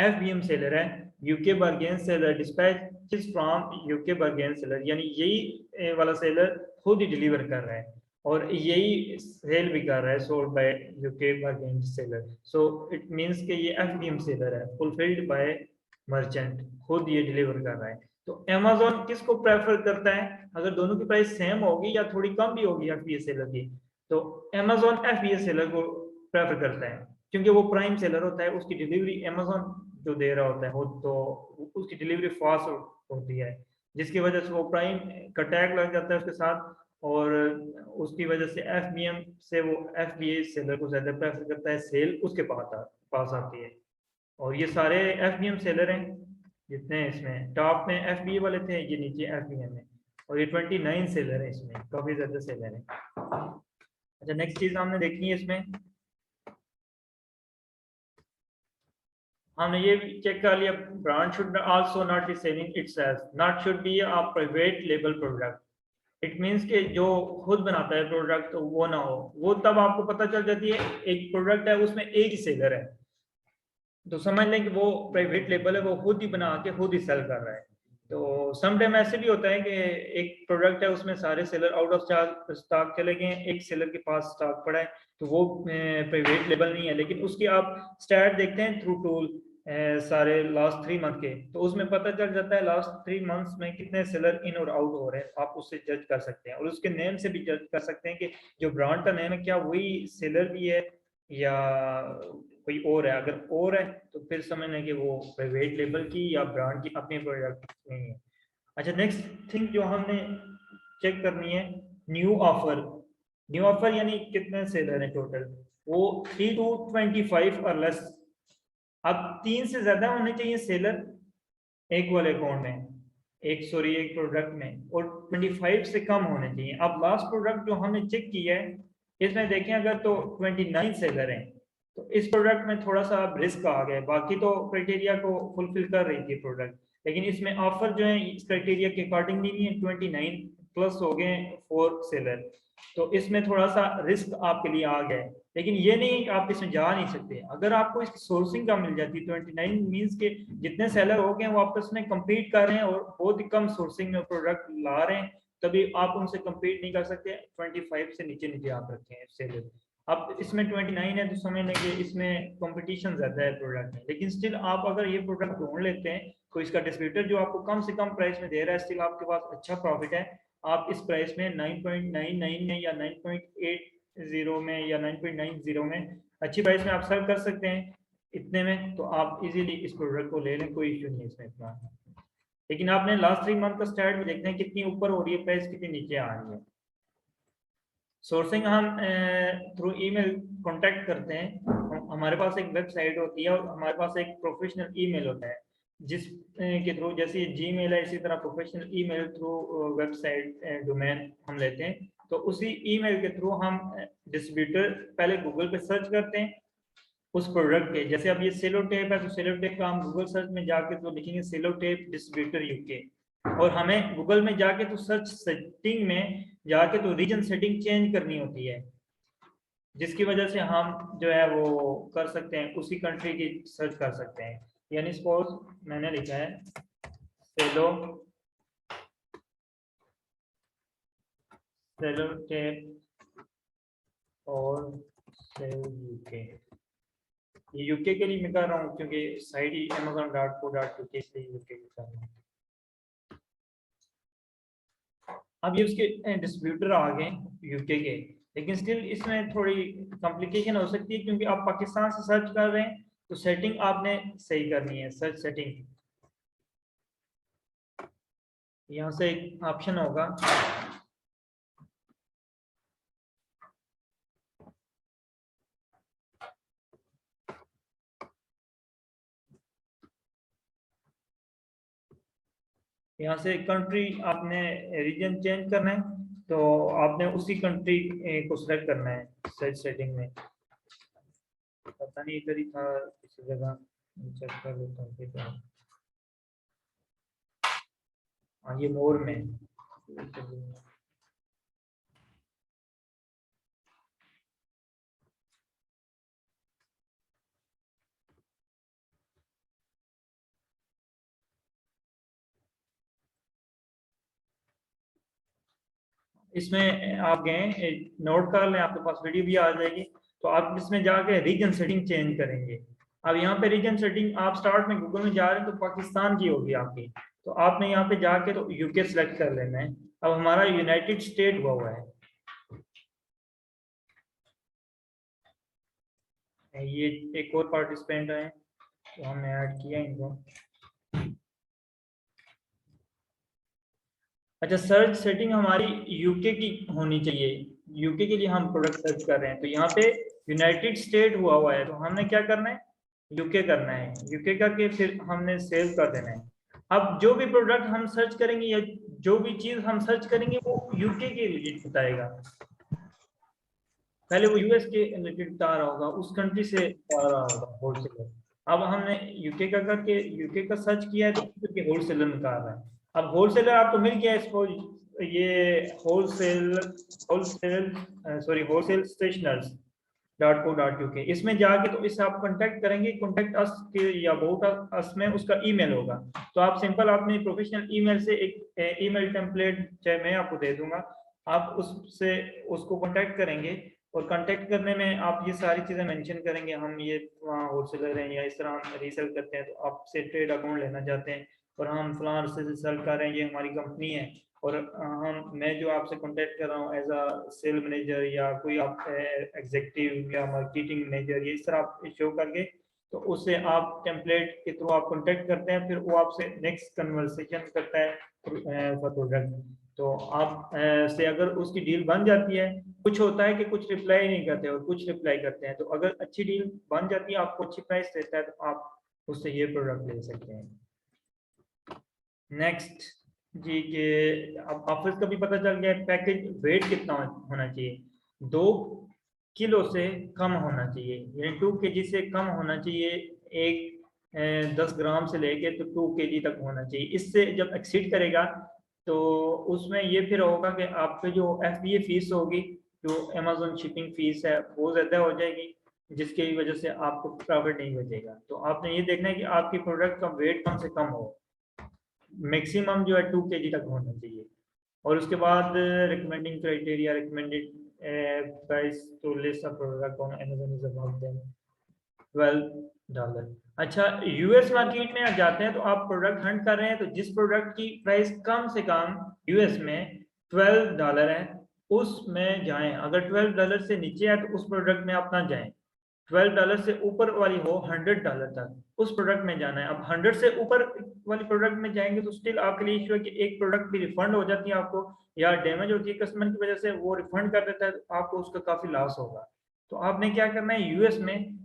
FBM सेलर है, UK bargain seller dispatches from UK bargain seller, यानी यही वाला सेलर खुद ही डिलीवर कर रहा है और यही सेल भी कर रहा है, sold by UK bargain seller. So it means कि ये FBM सेलर है, फुलफिल्ड बाय मर्चेंट, खुद ये डिलीवर कर रहा है। तो अमेजोन किसको प्रेफर करता है? अगर दोनों की प्राइस सेम होगी या थोड़ी कम भी होगी FBA सेलर की, तो अमेजोन FBA सेलर को प्रेफर करता है, क्योंकि वो प्राइम सेलर होता है, उसकी डिलीवरी अमेजोन जो दे रहा होता है हो, तो उसकी डिलीवरी फास्ट होती है, जिसकी वजह से वो प्राइम का टैग लग जाता है उसके साथ, और उसकी वजह से FBM से वो FBA सेलर को ज्यादा प्रेफर करता है, सेल उसके पास आती है। और ये सारे FBM सेलर हैं जितने इसमें टॉप में FBA वाले थे, ये नीचे FBM है, और ये 29 सेलर है, इसमें काफी ज्यादा सेलर है। अच्छा, नेक्स्ट चीज हमने देखनी है इसमें, हमने ये चेक कर लिया, brand should also not be selling itself, not should be a private label product. It means कि जो खुद बनाता है प्रोडक्ट तो वो ना हो, वो तब आपको पता चल जाती है एक प्रोडक्ट है उसमें एक ही सेलर है तो समझ लें कि वो प्राइवेट लेबल है, वो खुद ही बना के खुद ही सेल कर रहा है। तो समटाइम ऐसे भी होता है कि एक प्रोडक्ट है उसमें सारे सेलर आउट ऑफ स्टॉक चले गए, एक सेलर के पास स्टॉक पड़ा है, तो वो प्राइवेट लेबल नहीं है, लेकिन उसकी आप स्टैट देखते हैं थ्रू टूल सारे लास्ट 3 मंथ के, तो उसमें पता चल जाता है लास्ट 3 मंथ्स में कितने सेलर इन और आउट हो रहे हैं, आप उससे जज कर सकते हैं, और उसके नेम से भी जज कर सकते हैं कि जो ब्रांड का नेम है क्या वही सेलर भी है या कोई और है। अगर और है तो फिर समझना कि वो प्राइवेट लेबल की या ब्रांड की अपनी प्रोडक्ट नहीं है। अच्छा, नेक्स्ट थिंग जो हमने चेक करनी है, न्यू ऑफर। न्यू ऑफर यानी कितने सेलर है टोटल, वो 3 to 25 और लेस। अब 3 से ज्यादा होने चाहिए सेलर एक वाले अकाउंट में, एक प्रोडक्ट में, और 25 से कम होने चाहिए। अब लास्ट प्रोडक्ट जो हमने चेक किया है इसमें देखें अगर तो 29 सेलर हैं, तो इस प्रोडक्ट में थोड़ा सा रिस्क आ गया, बाकी तो क्राइटेरिया को फुलफिल कर रही थी प्रोडक्ट, लेकिन इसमें ऑफर जो है इस क्राइटेरिया के अकॉर्डिंग नहीं है, 29 प्लस हो गए 4 सेलर, तो इसमें थोड़ा सा रिस्क आपके लिए आ गया है। लेकिन ये नहीं आप इसमें जा नहीं सकते, अगर आपको इसकी सोर्सिंग का मिल जाती है 29 मींस के जितने सेलर हो गए वो आपस में कम्पीट कर रहे हैं और बहुत ही कम सोर्सिंग में प्रोडक्ट ला रहे हैं, तभी आप उनसे कम्पीट नहीं कर सकते। 25 से नीचे नीचे आप रखे हैं सेलर, अब इसमें 29 है तो समझ लें कि इसमें कंपटीशन ज्यादा है प्रोडक्ट में, लेकिन स्टिल आप अगर ये प्रोडक्ट ढूंढ लेते हैं तो इसका डिस्ट्रीब्यूटर जो आपको कम से कम प्राइस में दे रहा है, स्टिल आपके पास अच्छा प्रॉफिट है। आप इस प्राइस में 9.99 में या 9.80 में या 9.90 में अच्छी प्राइस में आप सेल कर सकते हैं, इतने में तो आप इजीली इस प्रोडक्ट को ले लें, कोई इश्यू नहीं है इसमें इतना। लेकिन आपने लास्ट 3 मंथ का स्टार्ट भी देखते हैं कितनी ऊपर हो रही है प्राइस, कितनी नीचे आ रही है। सोर्सिंग हम थ्रू ईमेल कांटेक्ट करते हैं, हमारे पास एक वेबसाइट होती है और हमारे पास एक प्रोफेशनल ईमेल होता है जिस के थ्रू, जैसे जीमेल है इसी तरह professional email through website domain हम लेते हैं, तो उसी ईमेल के थ्रू हम डिस्ट्रीब्यूटर पहले गूगल पे सर्च करते हैं उस प्रोडक्ट के, जैसे अब ये सेलो टेप है तो सेलो टेप का हम गूगल सर्च में जाके तो लिखेंगे सेलो टेप डिस्ट्रीब्यूटर यूके, और हमें गूगल में जाके तो सर्च सेटिंग में जाके तो रीजन सेटिंग चेंज करनी होती है, जिसकी वजह से हम जो है वो कर सकते हैं उसी कंट्री की सर्च कर सकते हैं। यानी सपोज मैंने लिखा है सेलो टेप और सेल यूके, ये यूके के लिए मैं कर रहा हूँ क्योंकि साइट ही amazon.co.uk से यूके की कर रहा हूँ। अब ये उसके डिस्ट्रीब्यूटर आ गए यूके के, लेकिन स्टिल इसमें थोड़ी कॉम्प्लिकेशन हो सकती है क्योंकि आप पाकिस्तान से सर्च कर रहे हैं तो सेटिंग आपने सही करनी है, सर्च सेटिंग। यहाँ से एक ऑप्शन होगा, यहाँ से कंट्री आपने रीजन चेंज करना है तो आपने उसी कंट्री को सिलेक्ट करना है सर्च सेटिंग में। पता नहीं इधर ही था किसी जगह, चेक कर लेता हूँ। हाँ ये मोर में, इसमें आप गए नोट कर लें, आपके पास वीडियो भी आ जाएगी। तो आप इसमें जाके रीजन सेटिंग चेंज करेंगे। अब यहाँ पे रीजन सेटिंग आप स्टार्ट में गूगल में जा रहे हैं तो पाकिस्तान की होगी आपकी, तो आपने यहाँ पे जाके तो यूके सेलेक्ट कर लेना है। अब हमारा यूनाइटेड स्टेट हुआ है, ये एक और पार्टिसिपेंट है तो हमने ऐड किया इनको। अच्छा, सर्च सेटिंग हमारी यूके की होनी चाहिए, यूके के लिए हम प्रोडक्ट सर्च कर रहे हैं, तो यहाँ पे यूनाइटेड स्टेट हुआ है तो हमने क्या करना है, यूके करना है। यूके करके फिर हमने सेव कर देना है। अब जो भी प्रोडक्ट हम सर्च करेंगे या जो भी चीज हम सर्च करेंगे वो यूके के रिलेटेड बताएगा। पहले वो यूएस के रिलेटेड बता रहा होगा, उस कंट्री से बता रहा होगा होलसेलर। अब हमने यूके का करके यूके का सर्च किया है तो होलसेलर निकाल रहा है। अब होलसेलर आपको मिल गया इसको, ये होलसेल स्टेशनर्स .co.uk, इसमें जाके तो इससे आप कांटेक्ट करेंगे, कांटेक्ट अस के या अबाउट अस में उसका ईमेल होगा। तो आप सिंपल अपने प्रोफेशनल ईमेल से एक ईमेल टेम्पलेट चाहे मैं आपको दे दूंगा, आप उससे उसको कांटेक्ट करेंगे। और कांटेक्ट करने में आप ये सारी चीज़ें मेंशन करेंगे, हम ये वहाँ होलसेलर हैं या इस तरह हम रीसेल करते हैं, तो आपसे ट्रेड अकाउंट लेना चाहते हैं और हम फलां से सेल कर रहे हैं, ये हमारी कंपनी है। और हम मैं जो आपसे कांटेक्ट कर रहा हूँ एज अ सेल मैनेजर या कोई आप एग्जीक्यूटिव या मार्केटिंग मैनेजर, ये इस तरह आप शो करके तो उससे आप टेम्पलेट के थ्रू आप कांटेक्ट करते हैं, फिर वो आपसे नेक्स्ट कन्वर्सेशन करता है फॉर प्रोडक्ट। तो आप से अगर उसकी डील बन जाती है, कुछ होता है कि कुछ रिप्लाई नहीं करते और कुछ रिप्लाई करते हैं, तो अगर अच्छी डील बन जाती है, आपको अच्छी प्राइस देता है, तो आप उससे ये प्रोडक्ट ले सकते हैं। नेक्स्ट जी के अब ऑफिस का भी पता चल गया, पैकेज वेट कितना होना चाहिए, 2 किलो से कम होना चाहिए, यानी 2 kg से कम होना चाहिए। एक 10 ग्राम से लेके तो 2 kg तक होना चाहिए। इससे जब एक्सीड करेगा तो उसमें ये फिर होगा कि आपकी जो FBA फीस होगी, जो अमेजोन शिपिंग फीस है, वो ज़्यादा हो जाएगी, जिसकी वजह से आपको प्रॉफिट नहीं बचेगा। तो आपने ये देखना है कि आपकी प्रोडक्ट का वेट कम से कम हो, मैक्सिमम जो है 2 kg तक होना चाहिए। और उसके बाद recommending criteria, recommended price to list a product on Amazon is about $12। अच्छा, यूएस मार्केट में आप जाते हैं तो आप प्रोडक्ट हंट कर रहे हैं, तो जिस प्रोडक्ट की प्राइस कम से कम यूएस में $12 है उसमें जाएं। अगर $12 से नीचे है तो उस प्रोडक्ट में आप ना जाएं। $12 से ऊपर वाली हो $100 तक, उस प्रोडक्ट में जाना है। अब 100 से ऊपर वाली प्रोडक्ट में जाएंगे तो स्टिल आपके लिए इशू है कि एक प्रोडक्ट भी रिफंड हो जाती है आपको, या डैमेज होती है कस्टमर की वजह से, वो रिफंड कर देता है तो आपको उसका काफी लॉस होगा। तो आपने क्या करना है, यूएस में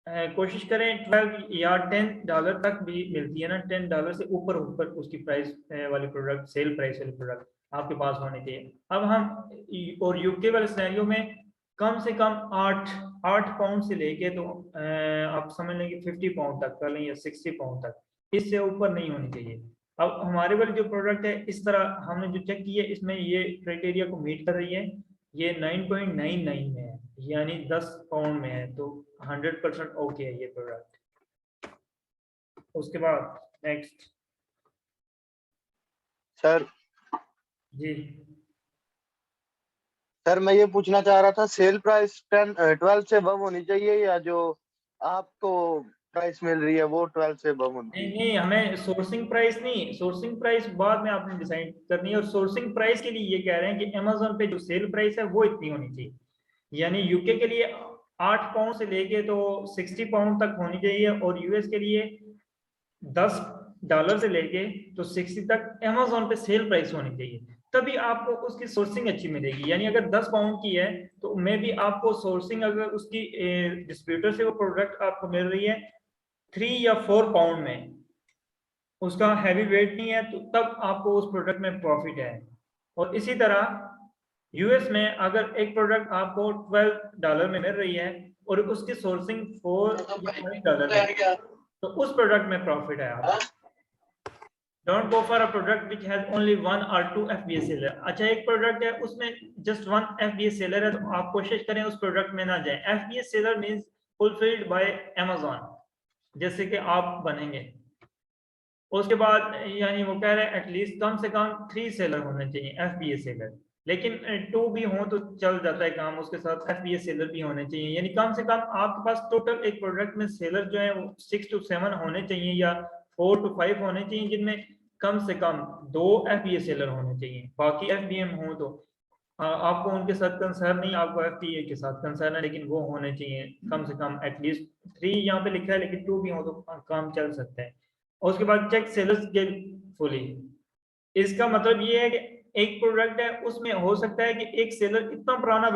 कोशिश करें 12 या $10 तक भी मिलती है ना, $10 से ऊपर ऊपर उसकी प्राइस वाली प्रोडक्ट, सेल प्राइस वाली प्रोडक्ट आपके पास होनी चाहिए। अब हम और यूके वाले सिनेरियो में कम से कम 8 पाउंड से लेके तो आप समझ लें कि 50 पाउंड तक कर लें या 60 पाउंड तक, इससे ऊपर नहीं होनी चाहिए। अब हमारे वाली जो प्रोडक्ट है, इस तरह हमने जो चेक की है, इसमें ये क्राइटेरिया को मीट कर रही है, ये 9.99 में है, यानी 10 पाउंड में है, तो 100% ओके है ये प्रोडक्ट। उसके बाद नेक्स्ट सर जी। सर मैं ये पूछना चाह रहा था, सेल प्राइस 12 से अबव होनी चाहिए या जो आपको प्राइस मिल रही है वो 12 से अबव होनी नहीं चाहिए? नहीं, हमें सोर्सिंग प्राइस नहीं, सोर्सिंग प्राइस बाद में आपने डिसाइड करनी है। और सोर्सिंग प्राइस के लिए ये कह रहे हैं कि अमेजोन पे जो सेल प्राइस है वो इतनी होनी चाहिए, यानी यूके के लिए 8 पाउंड से लेके तो 60 पाउंड तक होनी चाहिए, और यूएस के लिए $10 से लेके तो 60 तक अमेजोन पे सेल प्राइस होनी चाहिए, तभी आपको उसकी सोर्सिंग अच्छी मिलेगी। यानी अगर 10 पाउंड की है तो मे भी आपको सोर्सिंग, अगर उसकी डिस्ट्रीब्यूटर से वो प्रोडक्ट आपको मिल रही है 3 या 4 पाउंड में, उसका हैवी वेट नहीं है, तो तब आपको उस प्रोडक्ट में प्रॉफिट है। और इसी तरह यूएस में अगर एक प्रोडक्ट आपको $12 में मिल रही है और उसकी सोर्सिंग 4 या $5 है, तो उस प्रोडक्ट में प्रॉफिट है आपको। Don't go for a product which has only 1 or 2 FBA seller. अच्छा, एक प्रोडक्ट है उसमें जस्ट 1 FBA सेलर है, तो आप कोशिश करें उस प्रोडक्ट में ना जाएं। FBA seller means fulfilled by Amazon, जैसे कि आप बनेंगे। उसके बाद यानी वो कह रहे हैं एटलीस्ट कम से कम 3 सेलर होने चाहिए FBA सेलर, लेकिन 2 भी हो तो चल जाता है काम, उसके साथ FBA सेलर भी होने चाहिए। यानी कम से कम आपके पास टोटल एक प्रोडक्ट में सेलर जो है वो 6 to 7 होने चाहिए या 4 to 5 होने चाहिए, जिनमें कम से कम 2 FBA सेलर होने चाहिए। बाकी FBM हो तो आपको उनके साथ कंसर्न नहीं, आपको FBA के साथ कंसर्न है, लेकिन वो होने चाहिए कम से कम एटलीस्ट 3 यहाँ पे लिखा है, लेकिन 2 भी हो तो काम चल सकता है। और उसके बाद चेक सेलर्स फुली, इसका मतलब ये है कि एक प्रोडक्ट है उसमें हो सकता है कि एक सेलर इतना पुराना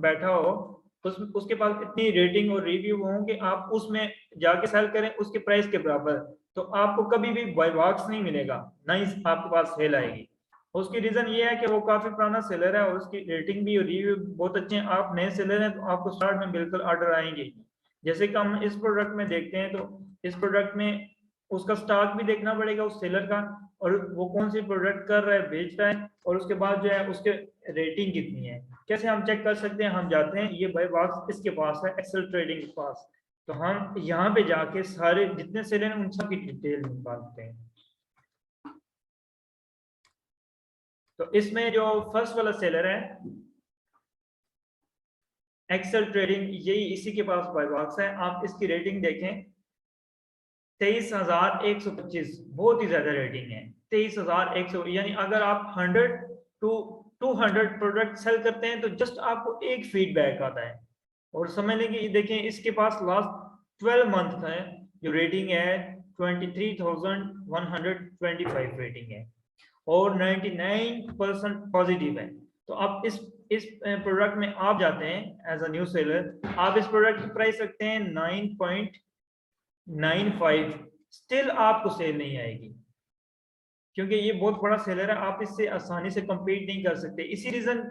बैठा हो, उसके पास इतनी रेटिंग और रिव्यू हो कि आप उसमें जाके सेल करें उसके प्राइस के बराबर, तो आपको कभी भी बाय बॉक्स नहीं मिलेगा, ना ही आपके पास सेल आएगी। उसकी रीजन ये है कि वो काफी पुराना सेलर है और उसकी रेटिंग भी और रिव्यू बहुत अच्छे हैं। आप नए सेलर हैं तो आपको स्टार्ट में बिल्कुल ऑर्डर आएंगे। जैसे कि हम इस प्रोडक्ट में देखते हैं, तो इस प्रोडक्ट में उसका स्टॉक भी देखना पड़ेगा उस सेलर का, और वो कौन सी प्रोडक्ट कर रहा है, बेच रहा है, और उसके बाद जो है उसके रेटिंग कितनी है। कैसे हम चेक कर सकते हैं? हम जाते हैं, ये बाय बॉक्स इसके पास है, एक्सेल ट्रेडिंग के पास, तो हम यहाँ पे जाके सारे जितने सेलर हैं उन सब की डिटेल निकालते हैं। तो इसमें जो फर्स्ट वाला सेलर है एक्सेल ट्रेडिंग, यही इसी के पास बाय बॉक्स है। आप इसकी रेटिंग देखें 23,125, बहुत ही ज्यादा रेटिंग है 23,100। यानी अगर आप 100 to 200 प्रोडक्ट सेल करते हैं तो जस्ट आपको एक फीडबैक आता है। और समझ लें कि देखें इसके पास लास्ट 12 मंथ का है जो रेटिंग है 23,125 रेटिंग है और 99% पॉजिटिव है। तो आप इस प्रोडक्ट में आप जाते हैं एज अ न्यू सेलर, आप इस प्रोडक्ट की प्राइस रखते हैं 9.95, स्टिल आपको सेल नहीं आएगी, क्योंकि ये बहुत बड़ा सेलर है, आप इससे आसानी से compete नहीं कर सकते। इसी रीजन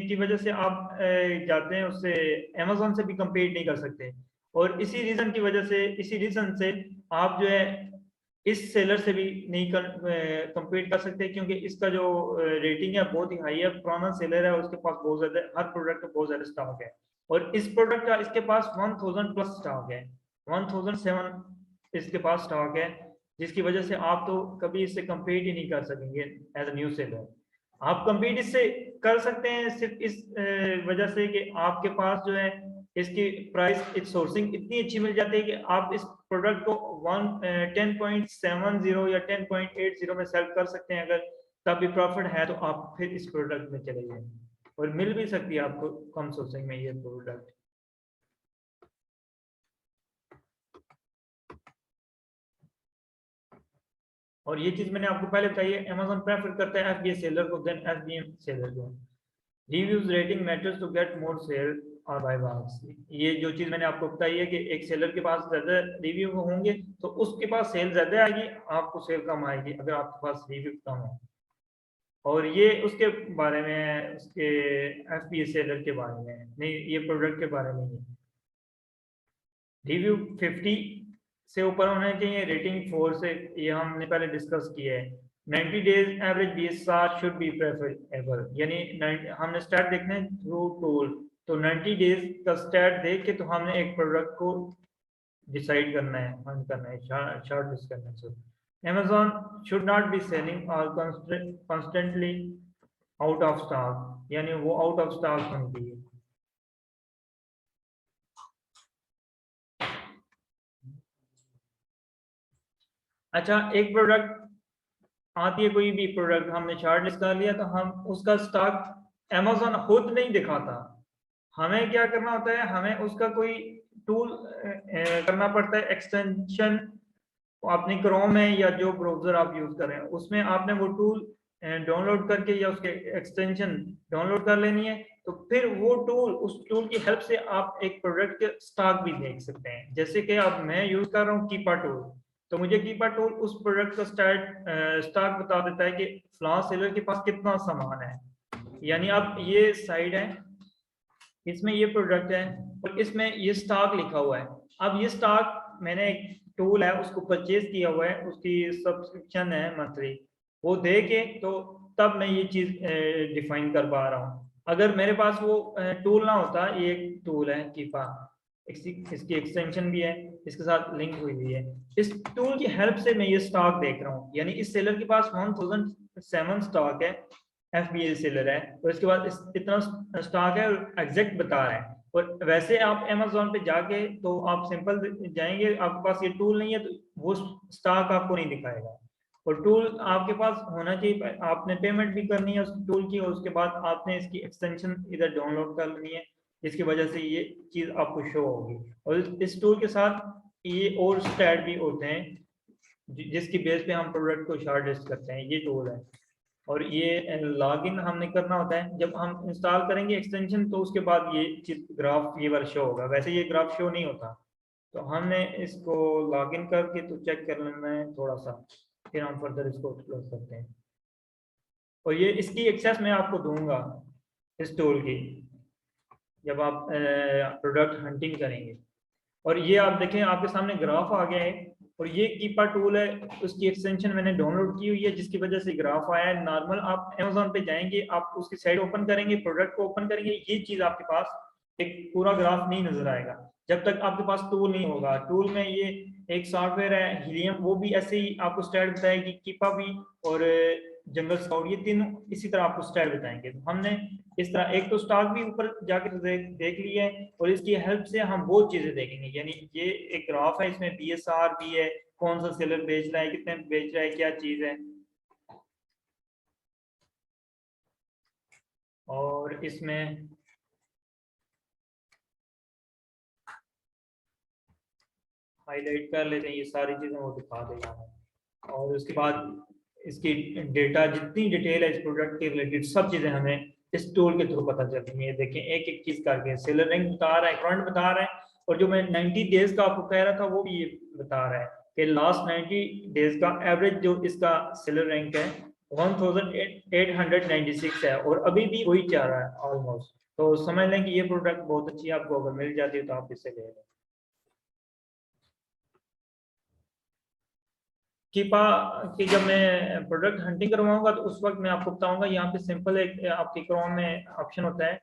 की वजह से आप जाते हैं उससे, अमेज़न से भी compete नहीं कर सकते, और इसी रीजन की वजह से, इसी रीजन से आप जो है इस सेलर से भी नहीं compete कर सकते, क्योंकि इसका जो रेटिंग है बहुत ही हाई है, पुराना सेलर है, उसके पास बहुत ज्यादा, हर प्रोडक्ट का बहुत ज्यादा स्टॉक है, और इस प्रोडक्ट का इसके पास 1000 प्लस स्टॉक है, 1007 इसके पास स्टॉक है, जिसकी वजह से आप तो कभी इससे compete ही नहीं कर सकेंगे एज अ न्यू सेलर। आप compete इससे कर सकते हैं सिर्फ इस वजह से कि आपके पास जो है इसकी प्राइस, इस सोर्सिंग इतनी अच्छी मिल जाती है कि आप इस प्रोडक्ट को 10.70 या 10.80 में सेल कर सकते हैं। अगर तब भी प्रॉफिट है तो आप फिर इस प्रोडक्ट में चले जाएं, और मिल भी सकती है आपको कम सोर्सिंग में ये प्रोडक्ट। और ये चीज मैंने आपको पहले बताई है, अमेज़न प्रेफर करता है FBA सेलर को देन FBM सेलर को। Reviews rating matters to get more sale और बाय बॉक्स, ये जो चीज मैंने आपको बताई है कि एक सेलर के पास ज्यादा रिव्यू होंगे तो उसके पास सेल ज्यादा आएगी, आपको सेल कम आएगी अगर आपके पास रिव्यू कम है। और ये उसके बारे में है, उसके FBA सेलर के बारे में है, नहीं ये प्रोडक्ट के बारे में ही। रिव्यू 50 से ऊपर होने चाहिए, रेटिंग 4 से, ये हमने पहले डिस्कस किया है। 90 days average BSR should be preferable, यानी हमने स्टैट देखना है थ्रू टूल, तो 90 डेज का स्टैट देख के तो हमने एक प्रोडक्ट को डिसाइड करना है, फंड करना है, शॉर्ट लिस्ट करना है। सो Amazon should not be selling or constantly out of stock, यानी वो आउट ऑफ स्टॉक होनी चाहिए। अच्छा, एक प्रोडक्ट आती है, कोई भी प्रोडक्ट हमने शॉर्ट लिस्ट कर लिया, तो हम उसका स्टॉक Amazon खुद नहीं दिखाता, हमें क्या करना होता है, हमें उसका कोई टूल करना पड़ता है, एक्सटेंशन अपनी क्रोम में या जो ब्राउजर आप यूज कर रहे हैं उसमें आपने वो टूल डाउनलोड करके या उसके एक्सटेंशन डाउनलोड कर लेनी है, तो फिर वो टूल, उस टूल की हेल्प से आप एक प्रोडक्ट के स्टॉक भी देख सकते हैं। जैसे कि अब मैं यूज कर रहा हूँ कीपा टूल, तो मुझे कीपा टूल उस प्रोडक्ट का स्टॉक बता देता है कि फ्लॉ सेलर के पास कितना सामान है। यानी अब ये साइड है, इसमें ये प्रोडक्ट है और इसमें ये स्टॉक लिखा हुआ है। अब ये स्टॉक मैंने टूल है उसको परचेज किया हुआ है, उसकी सब्सक्रिप्शन है मंथली, वो दे के तो तब मैं ये चीज डिफाइन कर पा रहा हूँ। अगर मेरे पास वो टूल ना होता, ये एक टूल है कीपा, इसकी एक्सटेंशन भी है, इसके साथ लिंक हुई हुई है। इस टूल की हेल्प से मैं ये स्टॉक देख रहा हूँ, यानी इस सेलर के पास 1007 स्टॉक है, FBA सेलर है, और इसके बाद इतना स्टॉक है और एग्जैक्ट बता रहा है। और वैसे आप अमेजोन पे जाके तो आप सिंपल जाएंगे, आपके पास ये टूल नहीं है तो वो स्टॉक आपको नहीं दिखाएगा। और टूल आपके पास होना चाहिए, आपने पेमेंट भी करनी है उस टूल की, और उसके बाद आपने इसकी एक्सटेंशन इधर डाउनलोड कर लेनी है, जिसकी वजह से ये चीज आपको शो होगी। और इस टूल के साथ ये और स्टैट भी होते हैं जिसकी बेस पे हम प्रोडक्ट को शॉर्ट लिस्ट करते हैं, ये टूल है। और ये लॉगिन हमने करना होता है, जब हम इंस्टॉल करेंगे एक्सटेंशन तो उसके बाद ये ग्राफ ये बार शो होगा, वैसे ये ग्राफ शो नहीं होता। तो हमने इसको लॉगिन करके तो चेक कर लेना है थोड़ा सा, फिर हम फर्दर इसको एक्सप्लोर करते हैं। और ये इसकी एक्सेस मैं आपको दूंगा इस टूल की, जब आप प्रोडक्ट हंटिंग करेंगे। और ये आप देखें आपके सामने ग्राफ आ गया है, और ये कीपा टूल है, उसकी एक्सटेंशन मैंने डाउनलोड की हुई है, जिसकी वजह से ग्राफ आया है। नॉर्मल आप अमेजोन पे जाएंगे, आप उसकी साइट ओपन करेंगे, प्रोडक्ट को ओपन करेंगे, ये चीज आपके पास एक पूरा ग्राफ नहीं नजर आएगा जब तक आपके पास टूल नहीं होगा। टूल में ये एक सॉफ्टवेयर है हीलियम, वो भी ऐसे ही आपको स्टाइल बताएगी, कीपा भी और जंगल स्काउट, ये तीनों इसी तरह आपको स्टाइल बताएंगे। तो हमने इस तरह एक तो स्टॉक भी ऊपर जाकर देख लिया है, और इसकी हेल्प से हम बहुत चीजें देखेंगे। यानी ये एक ग्राफ है, इसमें BSR भी है, कौन सा सेलर बेच रहा है, कितने बेच रहा है, क्या चीज है। और इसमें हाईलाइट कर लेते हैं, ये सारी चीजें वो दिखा देगा हमें। और उसके बाद इसकी डेटा, जितनी डिटेल है इस प्रोडक्ट के रिलेटेड, सब चीजें हमें इस टूल के थ्रू पता चलती है। देखें एक एक चीज करके सेलर रैंक बता रहा है, करंट बता रहा है, और जो मैं 90 डेज का आपको कह रहा था वो भी ये बता रहा है कि लास्ट 90 डेज का एवरेज जो इसका सेलर रैंक है 1896 है, और अभी भी वही चल रहा है ऑलमोस्ट। तो समझ लें कि ये प्रोडक्ट बहुत अच्छी है, आपको अगर मिल जाती है तो आप इससे ले लें। कीपा की जब मैं प्रोडक्ट हंटिंग करवाऊंगा तो उस वक्त मैं आपको बताऊंगा। यहाँ पे सिंपल एक आपके क्रोम में ऑप्शन होता है,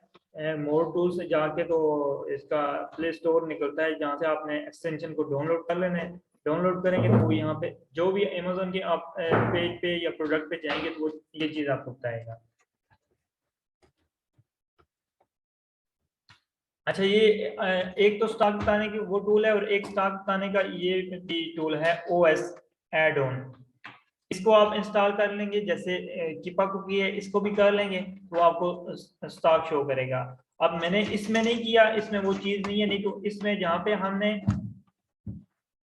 मोर टूल से जाके तो इसका प्ले स्टोर निकलता है, जहाँ से आपने एक्सटेंशन को डाउनलोड कर लेना है। डाउनलोड करेंगे तो वो यहाँ पे जो भी अमेजोन के आप पेज पे या प्रोडक्ट पे जाएंगे तो वो ये चीज आपको बताएगा। अच्छा, ये एक तो स्टॉक बताने की वो टूल है, और एक स्टॉक बताने का ये भी टूल है, OS एड ऑन। इसको आप इंस्टॉल कर लेंगे, जैसे कीपा कुकी है, इसको भी कर लेंगे तो आपको स्टॉक शो करेगा। अब मैंने इसमें नहीं किया, इसमें वो चीज नहीं है, नहीं तो इसमें जहाँ पे हमने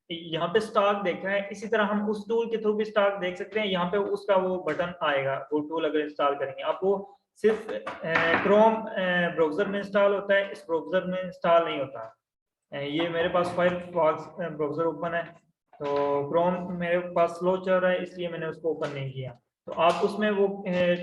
यहाँ पे स्टॉक देखा है, इसी तरह हम उस टूल के थ्रू भी स्टॉक देख सकते हैं। यहाँ पे उसका वो बटन आएगा, वो टूल अगर इंस्टॉल करेंगे आप, वो सिर्फ क्रोम ब्राउजर में इंस्टॉल होता है, इस ब्राउजर में इंस्टॉल नहीं होता। ये मेरे पास फायरफॉक्स ब्राउजर ओपन है, तो क्रोम मेरे पास स्लो चल रहा है, इसलिए मैंने उसको ओपन नहीं किया। तो आप उसमें वो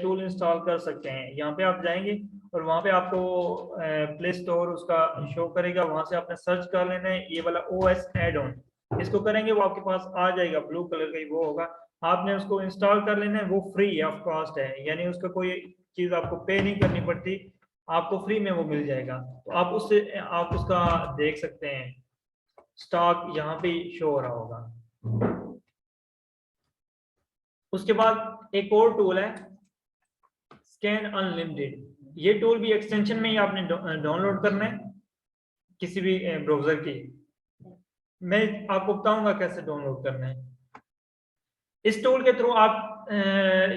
टूल इंस्टॉल कर सकते हैं। यहाँ पे आप जाएंगे और वहाँ पे आपको प्ले स्टोर उसका शो करेगा, वहाँ से आपने सर्च कर लेना है ये वाला OS एड ऑन। इसको करेंगे वो आपके पास आ जाएगा, ब्लू कलर का ही वो होगा, आपने उसको इंस्टॉल कर लेना है। वो फ्री है, ऑफ कॉस्ट है, यानी उसका कोई चीज़ आपको पे नहीं करनी पड़ती, आपको फ्री में वो मिल जाएगा। तो आप उससे आप उसका देख सकते हैं, स्टॉक यहाँ पे शो हो रहा होगा। उसके बाद एक और टूल है स्कैन अनलिमिटेड। ये टूल भी एक्सटेंशन में ही आपने डाउनलोड करना है किसी भी ब्राउजर की। मैं आपको बताऊंगा कैसे डाउनलोड करना है। इस टूल के थ्रू आप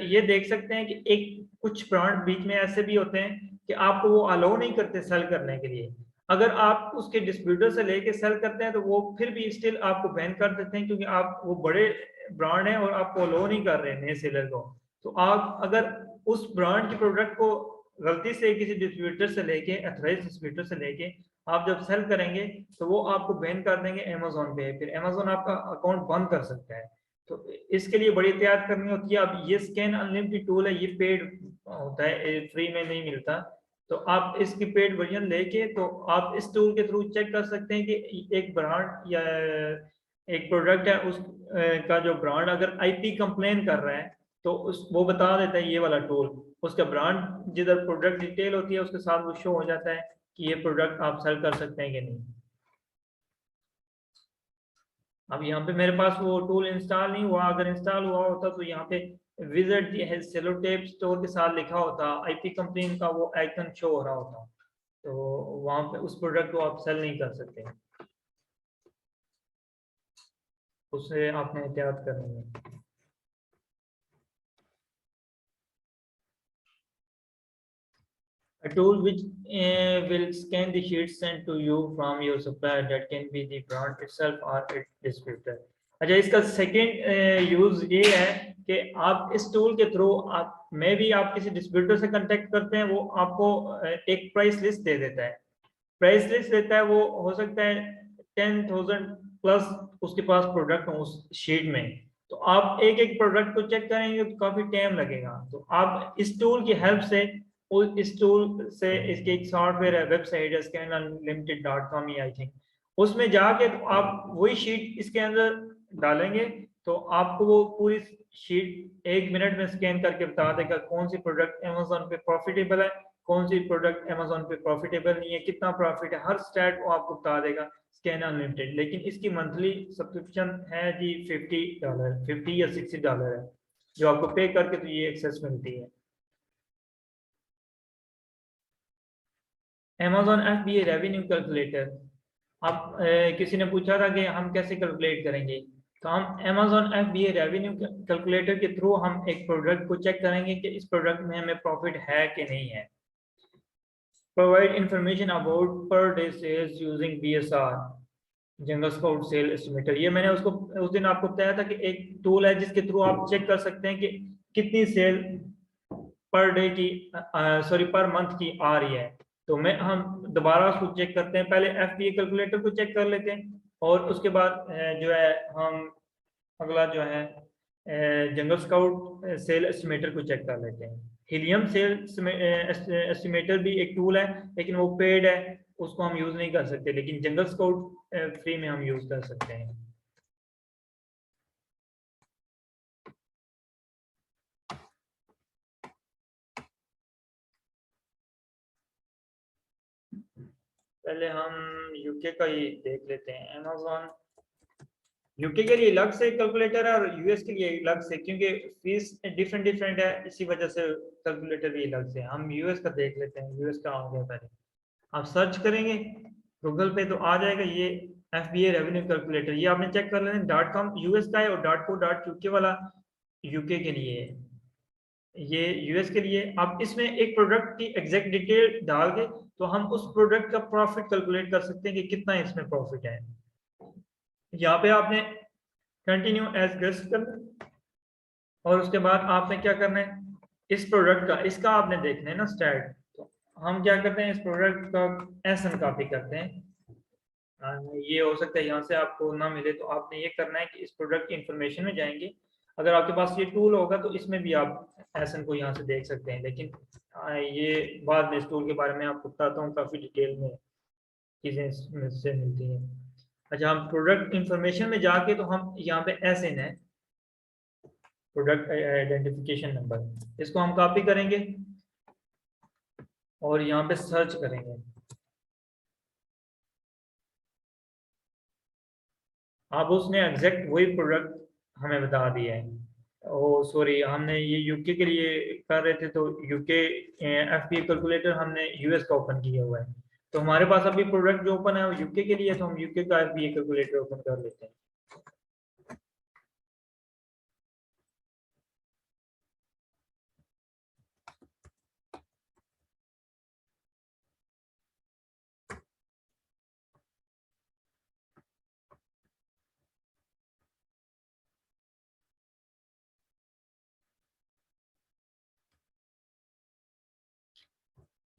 ये देख सकते हैं कि एक कुछ ब्रांड बीच में ऐसे भी होते हैं कि आपको वो अलाउ नहीं करते सेल करने के लिए। अगर आप उसके डिस्ट्रीब्यूटर से लेके सेल करते हैं तो वो फिर भी स्टिल आपको बैन कर देते हैं, क्योंकि आप वो बड़े ब्रांड हैं और आपको अलाउ नहीं कर रहे हैं नए सेलर को। तो आप अगर उस ब्रांड के प्रोडक्ट को गलती से किसी डिस्ट्रीब्यूटर से लेके, अथराइज डिस्ट्रीब्यूटर से लेके आप जब सेल करेंगे तो वो आपको बैन कर देंगे अमेजोन पे, फिर अमेजोन आपका अकाउंट बंद कर सकता है। तो इसके लिए बड़ी एहतियात करनी होती है। अब ये स्कैन अनलिमिटेड टूल है, ये पेड होता है, फ्री में नहीं मिलता। तो आप इसकी पेड वर्जन लेके तो आप इस टूल के थ्रू चेक कर सकते हैं कि एक ब्रांड या एक प्रोडक्ट है उस का जो ब्रांड अगर आईपी कंप्लेन कर रहा है तो उस वो बता देता है ये वाला टूल, उसका ब्रांड जिधर प्रोडक्ट डिटेल होती है उसके साथ वो शो हो जाता है कि ये प्रोडक्ट आप सेल कर सकते हैं कि नहीं। अब यहाँ पे मेरे पास वो टूल इंस्टॉल नहीं हुआ, अगर इंस्टॉल हुआ होता तो यहाँ पे विजिट सेलो टेप स्टोर के साथ लिखा होता, आईपी कंप्लेन का वो आइकन शो हो रहा होता, तो वहां पे उस प्रोडक्ट को आप सेल नहीं कर सकते, उससे आपने एहतियात करनी है। A tool which will scan the sheets sent to you from your supplier, that can be the brand itself or its distributor. अच्छा, इसका सेकेंड यूज ये है कि आप इस टूल के थ्रू आप में भी आप किसी डिस्ट्रीब्यूटर से कांटेक्ट करते हैं, वो आपको एक प्राइस लिस्ट दे देता है, प्राइस लिस्ट देता है, वो हो सकता है 10,000 प्लस उसके पास प्रोडक्ट हो उस शीट में, तो आप एक एक प्रोडक्ट को चेक करेंगे तो काफी टाइम लगेगा। तो आप इस टूल की हेल्प से, इस टूल से, इसके एक सॉफ्टवेयर है, वेबसाइट है scanunlimited.com ही आई थिंक, उसमें जाके तो आप वही शीट इसके अंदर डालेंगे तो आपको वो पूरी शीट 1 मिनट में स्कैन करके बता देगा कौन सी प्रोडक्ट अमेजोन पे प्रॉफिटेबल है, कौन सी प्रोडक्ट अमेजोन पे प्रॉफिटेबल नहीं है, कितना प्रॉफिट है, हर स्टैट को आपको बता देगा स्कैन अनलिमिटेड। लेकिन इसकी मंथली सब्सक्रिप्शन है जी $50, 50 या $60 है, जो आपको पे करके तो ये एक्सेस मिलती है। Amazon FBA रेवेन्यू कैलकुलेटर, अब किसी ने पूछा था कि हम कैसे कैलकुलेट करेंगे, तो हम Amazon FBA रेवेन्यू कैलकुलेटर के थ्रू हम एक प्रोडक्ट को चेक करेंगे कि इस प्रोडक्ट में हमें प्रॉफिट है कि नहीं है। Provide information about per day sales using BSR, Jungle Scout sale estimator, ये मैंने उसको उस दिन आपको बताया था कि एक टूल है जिसके थ्रू आप चेक कर सकते हैं कि कितनी सेल पर डे की, सॉरी पर मंथ की आ रही है। तो मैं हम दोबारा उसको चेक करते हैं, पहले FBA कैलकुलेटर को चेक कर लेते हैं और उसके बाद जो है हम अगला जो है जनरल स्काउट सेल एस्टिमेटर को चेक कर लेते हैं। हीलियम सेल एस्टिमेटर भी एक टूल है लेकिन वो पेड है, उसको हम यूज नहीं कर सकते, लेकिन जनरल स्काउट फ्री में हम यूज कर सकते हैं। पहले हम यूके का ही देख लेते हैं। अमेजोन यूके के लिए अलग से कैलकुलेटर है और यूएस के लिए अलग से, क्योंकि फीस डिफरेंट है, इसी वजह से कैलकुलेटर भी अलग से। हम यूएस का देख लेते हैं, यूएस का आ गया पहले, आप सर्च करेंगे गूगल पे तो आ जाएगा ये FBA रेवेन्यू कैलकुलेटर, ये आपने चेक कर लेना। .com यूएस का है और .co.uk वाला यूके के लिए है, ये यूएस के लिए। आप इसमें एक प्रोडक्ट की एग्जैक्ट डिटेल डाल के तो हम उस प्रोडक्ट का प्रॉफिट कैलकुलेट कर सकते हैं कि कितना इसमें प्रॉफिट है। यहाँ पे आपने कंटिन्यू एज गेस्ट करना और उसके बाद आपने क्या करना है, इस प्रोडक्ट का इसका आपने देखना है ना स्टैट, तो हम क्या करते हैं इस प्रोडक्ट का एसएन कॉपी करते हैं। ये हो सकता है यहाँ से आपको ना मिले तो आपने ये करना है कि इस प्रोडक्ट की इंफॉर्मेशन में जाएंगे, अगर आपके पास ये टूल होगा तो इसमें भी आप एसएन को यहाँ से देख सकते हैं, लेकिन ये बाद में इस टूल के बारे में आपको बताता हूँ, काफ़ी डिटेल में चीज़ें इसमें से मिलती हैं। अच्छा, हम प्रोडक्ट इंफॉर्मेशन में जाके तो हम यहाँ पे एसएन है, प्रोडक्ट आइडेंटिफिकेशन नंबर, इसको हम कॉपी करेंगे और यहाँ पे सर्च करेंगे। अब उसने एग्जैक्ट वही प्रोडक्ट हमें बता दिया है। ओ सॉरी, हमने ये यूके के लिए कर रहे थे तो यूके FBA कैलकुलेटर हमने यूएस का ओपन किया हुआ है, तो हमारे पास अभी प्रोडक्ट जो ओपन है वो यूके के लिए, तो हम यूके का FBA कैलकुलेटर ओपन कर लेते हैं।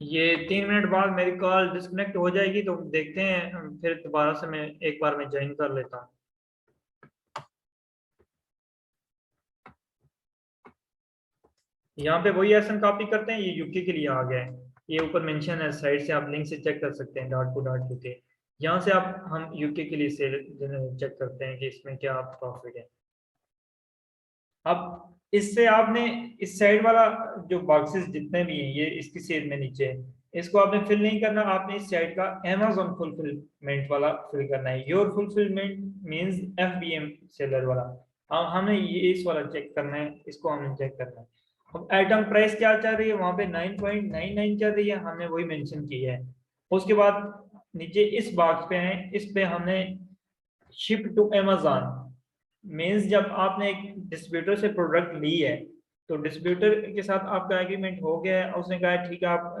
ये 3 मिनट बाद मेरी कॉल डिस्कनेक्ट हो जाएगी, तो देखते हैं फिर दोबारा से मैं एक बार में ज्वाइन कर लेता हूँ। यहाँ पे वही एसन कॉपी करते हैं, ये यूके के लिए आ गया है, ये ऊपर मेंशन है, साइड से आप लिंक से चेक कर सकते हैं .co.uk। यहाँ से आप हम यूके के लिए सेल चेक करते हैं कि इसमें क्या प्रॉफिट है। अब इससे आपने इस साइड वाला जो बॉक्सेस जितने भी हैं ये इसकी सेल में नीचे है, इसको आपने फिल नहीं करना, आपने इस साइड का Amazon फुलफिलमेंट वाला फिल करना है। Your fulfilment means FBM seller वाला। अब हमें ये इस वाला चेक करना है, इसको हमें चेक करना है। अब आइटम प्राइस क्या चल रही है, वहां पे 9.99 चल रही है, हमने वही मेंशन की है। उसके बाद नीचे इस बॉक्स पे है, इस पे हमने शिप टू Amazon मीन्स जब आपने एक डिस्ट्रीब्यूटर से प्रोडक्ट ली है तो डिस्ट्रीब्यूटर के साथ आपका एग्रीमेंट हो गया है, उसने कहा ठीक है आप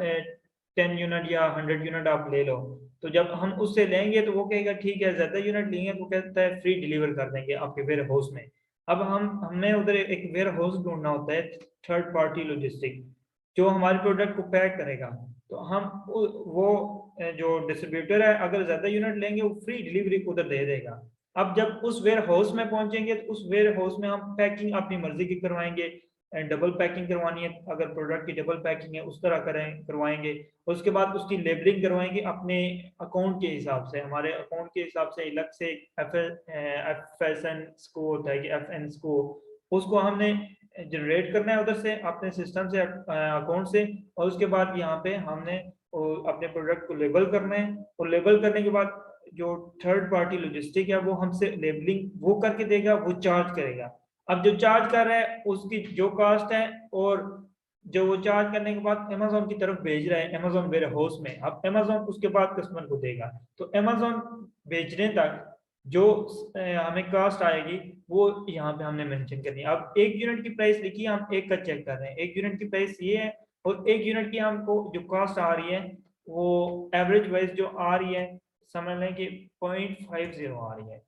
10 यूनिट या 100 यूनिट आप ले लो। तो जब हम उससे लेंगे तो वो कहेगा ठीक है, ज्यादा यूनिट लेंगे तो कहता है फ्री डिलीवर कर देंगे आपके वेयर हाउस में। अब हमें उधर एक वेयर हाउस ढूंढना होता है, थर्ड पार्टी लॉजिस्टिक, जो हमारे प्रोडक्ट को पैक करेगा। तो हम वो जो डिस्ट्रीब्यूटर है अगर ज्यादा यूनिट लेंगे वो फ्री डिलीवरी उधर दे देगा। अब जब उस वेयर हाउस में पहुंचेंगे तो उस वेयर हाउस में हम पैकिंग अपनी मर्जी की करवाएंगे, डबल पैकिंग करवानी है अगर प्रोडक्ट की डबल पैकिंग है उस तरह करवाएंगे। उसके बाद उसकी लेबलिंग करवाएंगे अपने अकाउंट के हिसाब से, हमारे अकाउंट के हिसाब से अलग से FSN स्कोर होता है कि FN स्कोर, उसको हमने जनरेट करना है उधर से अपने सिस्टम से अकाउंट से। और उसके बाद यहाँ पे हमने अपने प्रोडक्ट को लेबल करना है, और लेबल करने के बाद जो थर्ड पार्टी लॉजिस्टिक है वो हमसे लेबलिंग वो करके देगा, वो चार्ज करेगा। अब जो चार्ज कर रहा है उसकी जो कास्ट है, और जो वो चार्ज करने के बाद अमेजोन की तरफ भेज रहा है अमेजोन वेयर हाउस में, अब अमेजोन उसके बाद कस्टमर को देगा। तो अमेजोन भेजने तक जो हमें कास्ट आएगी वो यहाँ पे हमने मेंशन करनी है। अब 1 यूनिट की प्राइस लिखी है, हम एक का चेक कर रहे हैं, 1 यूनिट की प्राइस ये है, और 1 यूनिट की हमको जो कास्ट आ रही है वो एवरेज वाइज जो आ रही है समझ लें कि 0.50 आ रही है,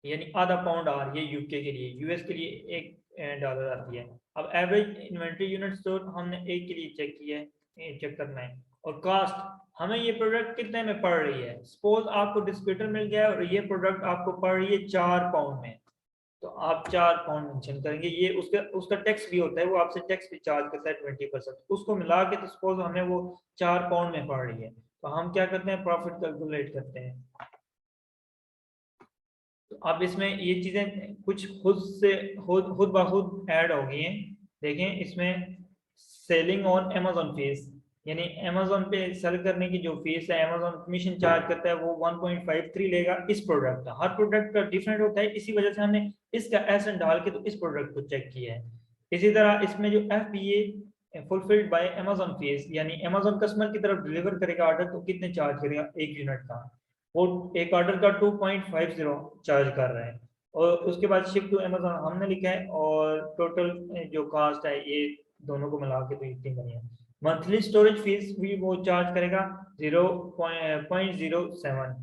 यानी आधा पाउंड आ रही है यूके के लिए, यूएस के लिए $1 आती है। अब एवरेज इन्वेंट्री यूनिट्स तो हमने एक के लिए चेक किया है, चेक करना है। और कास्ट हमें ये प्रोडक्ट कितने में पड़ रही है, सपोज आपको डिस्ट्रीब्यूटर मिल गया और ये प्रोडक्ट आपको पड़ रही है 4 पाउंड में, तो आप 4 पाउंड मेंशन करेंगे। ये उसका उसका टैक्स भी होता है, वो आपसे टैक्स भी चार्ज करता है 20%, उसको मिला के तो सपोज हमें वो 4 पाउंड में पड़ रही है, तो हम क्या करते हैं प्रॉफिट कैलकुलेट करते हैं। तो अब इसमें ये चीजें कुछ खुद से खुद ब खुद ऐड हो गई हैं। देखें इसमें सेलिंग ऑन अमेजोन फीस, यानी अमेजोन पे सेल करने की जो फीस है अमेजोन कमीशन चार्ज करता है वो 1.53 लेगा इस प्रोडक्ट का। हर प्रोडक्ट का डिफरेंट होता है, इसी वजह से हमने इसका एसेंट डाल के तो इस प्रोडक्ट को चेक किया है। इसी तरह इसमें जो FBA fulfilled by Amazon fees, यानी अमेजोन कस्टमर की तरफ डिलीवर करेगा ऑर्डर तो कितने चार्ज करेगा 1 यूनिट का, वो एक ऑर्डर का 2.50 चार्ज कर रहे हैं। और उसके बाद शिप टू अमेजोन हमने लिखा है, और टोटल जो कास्ट है ये दोनों को मिला के तो इतनी बनी है। मंथली स्टोरेज फीस भी वो चार्ज करेगा 0.07,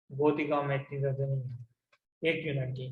बहुत ही कम है, इतनी ज्यादा नहीं है 1 यूनिट की।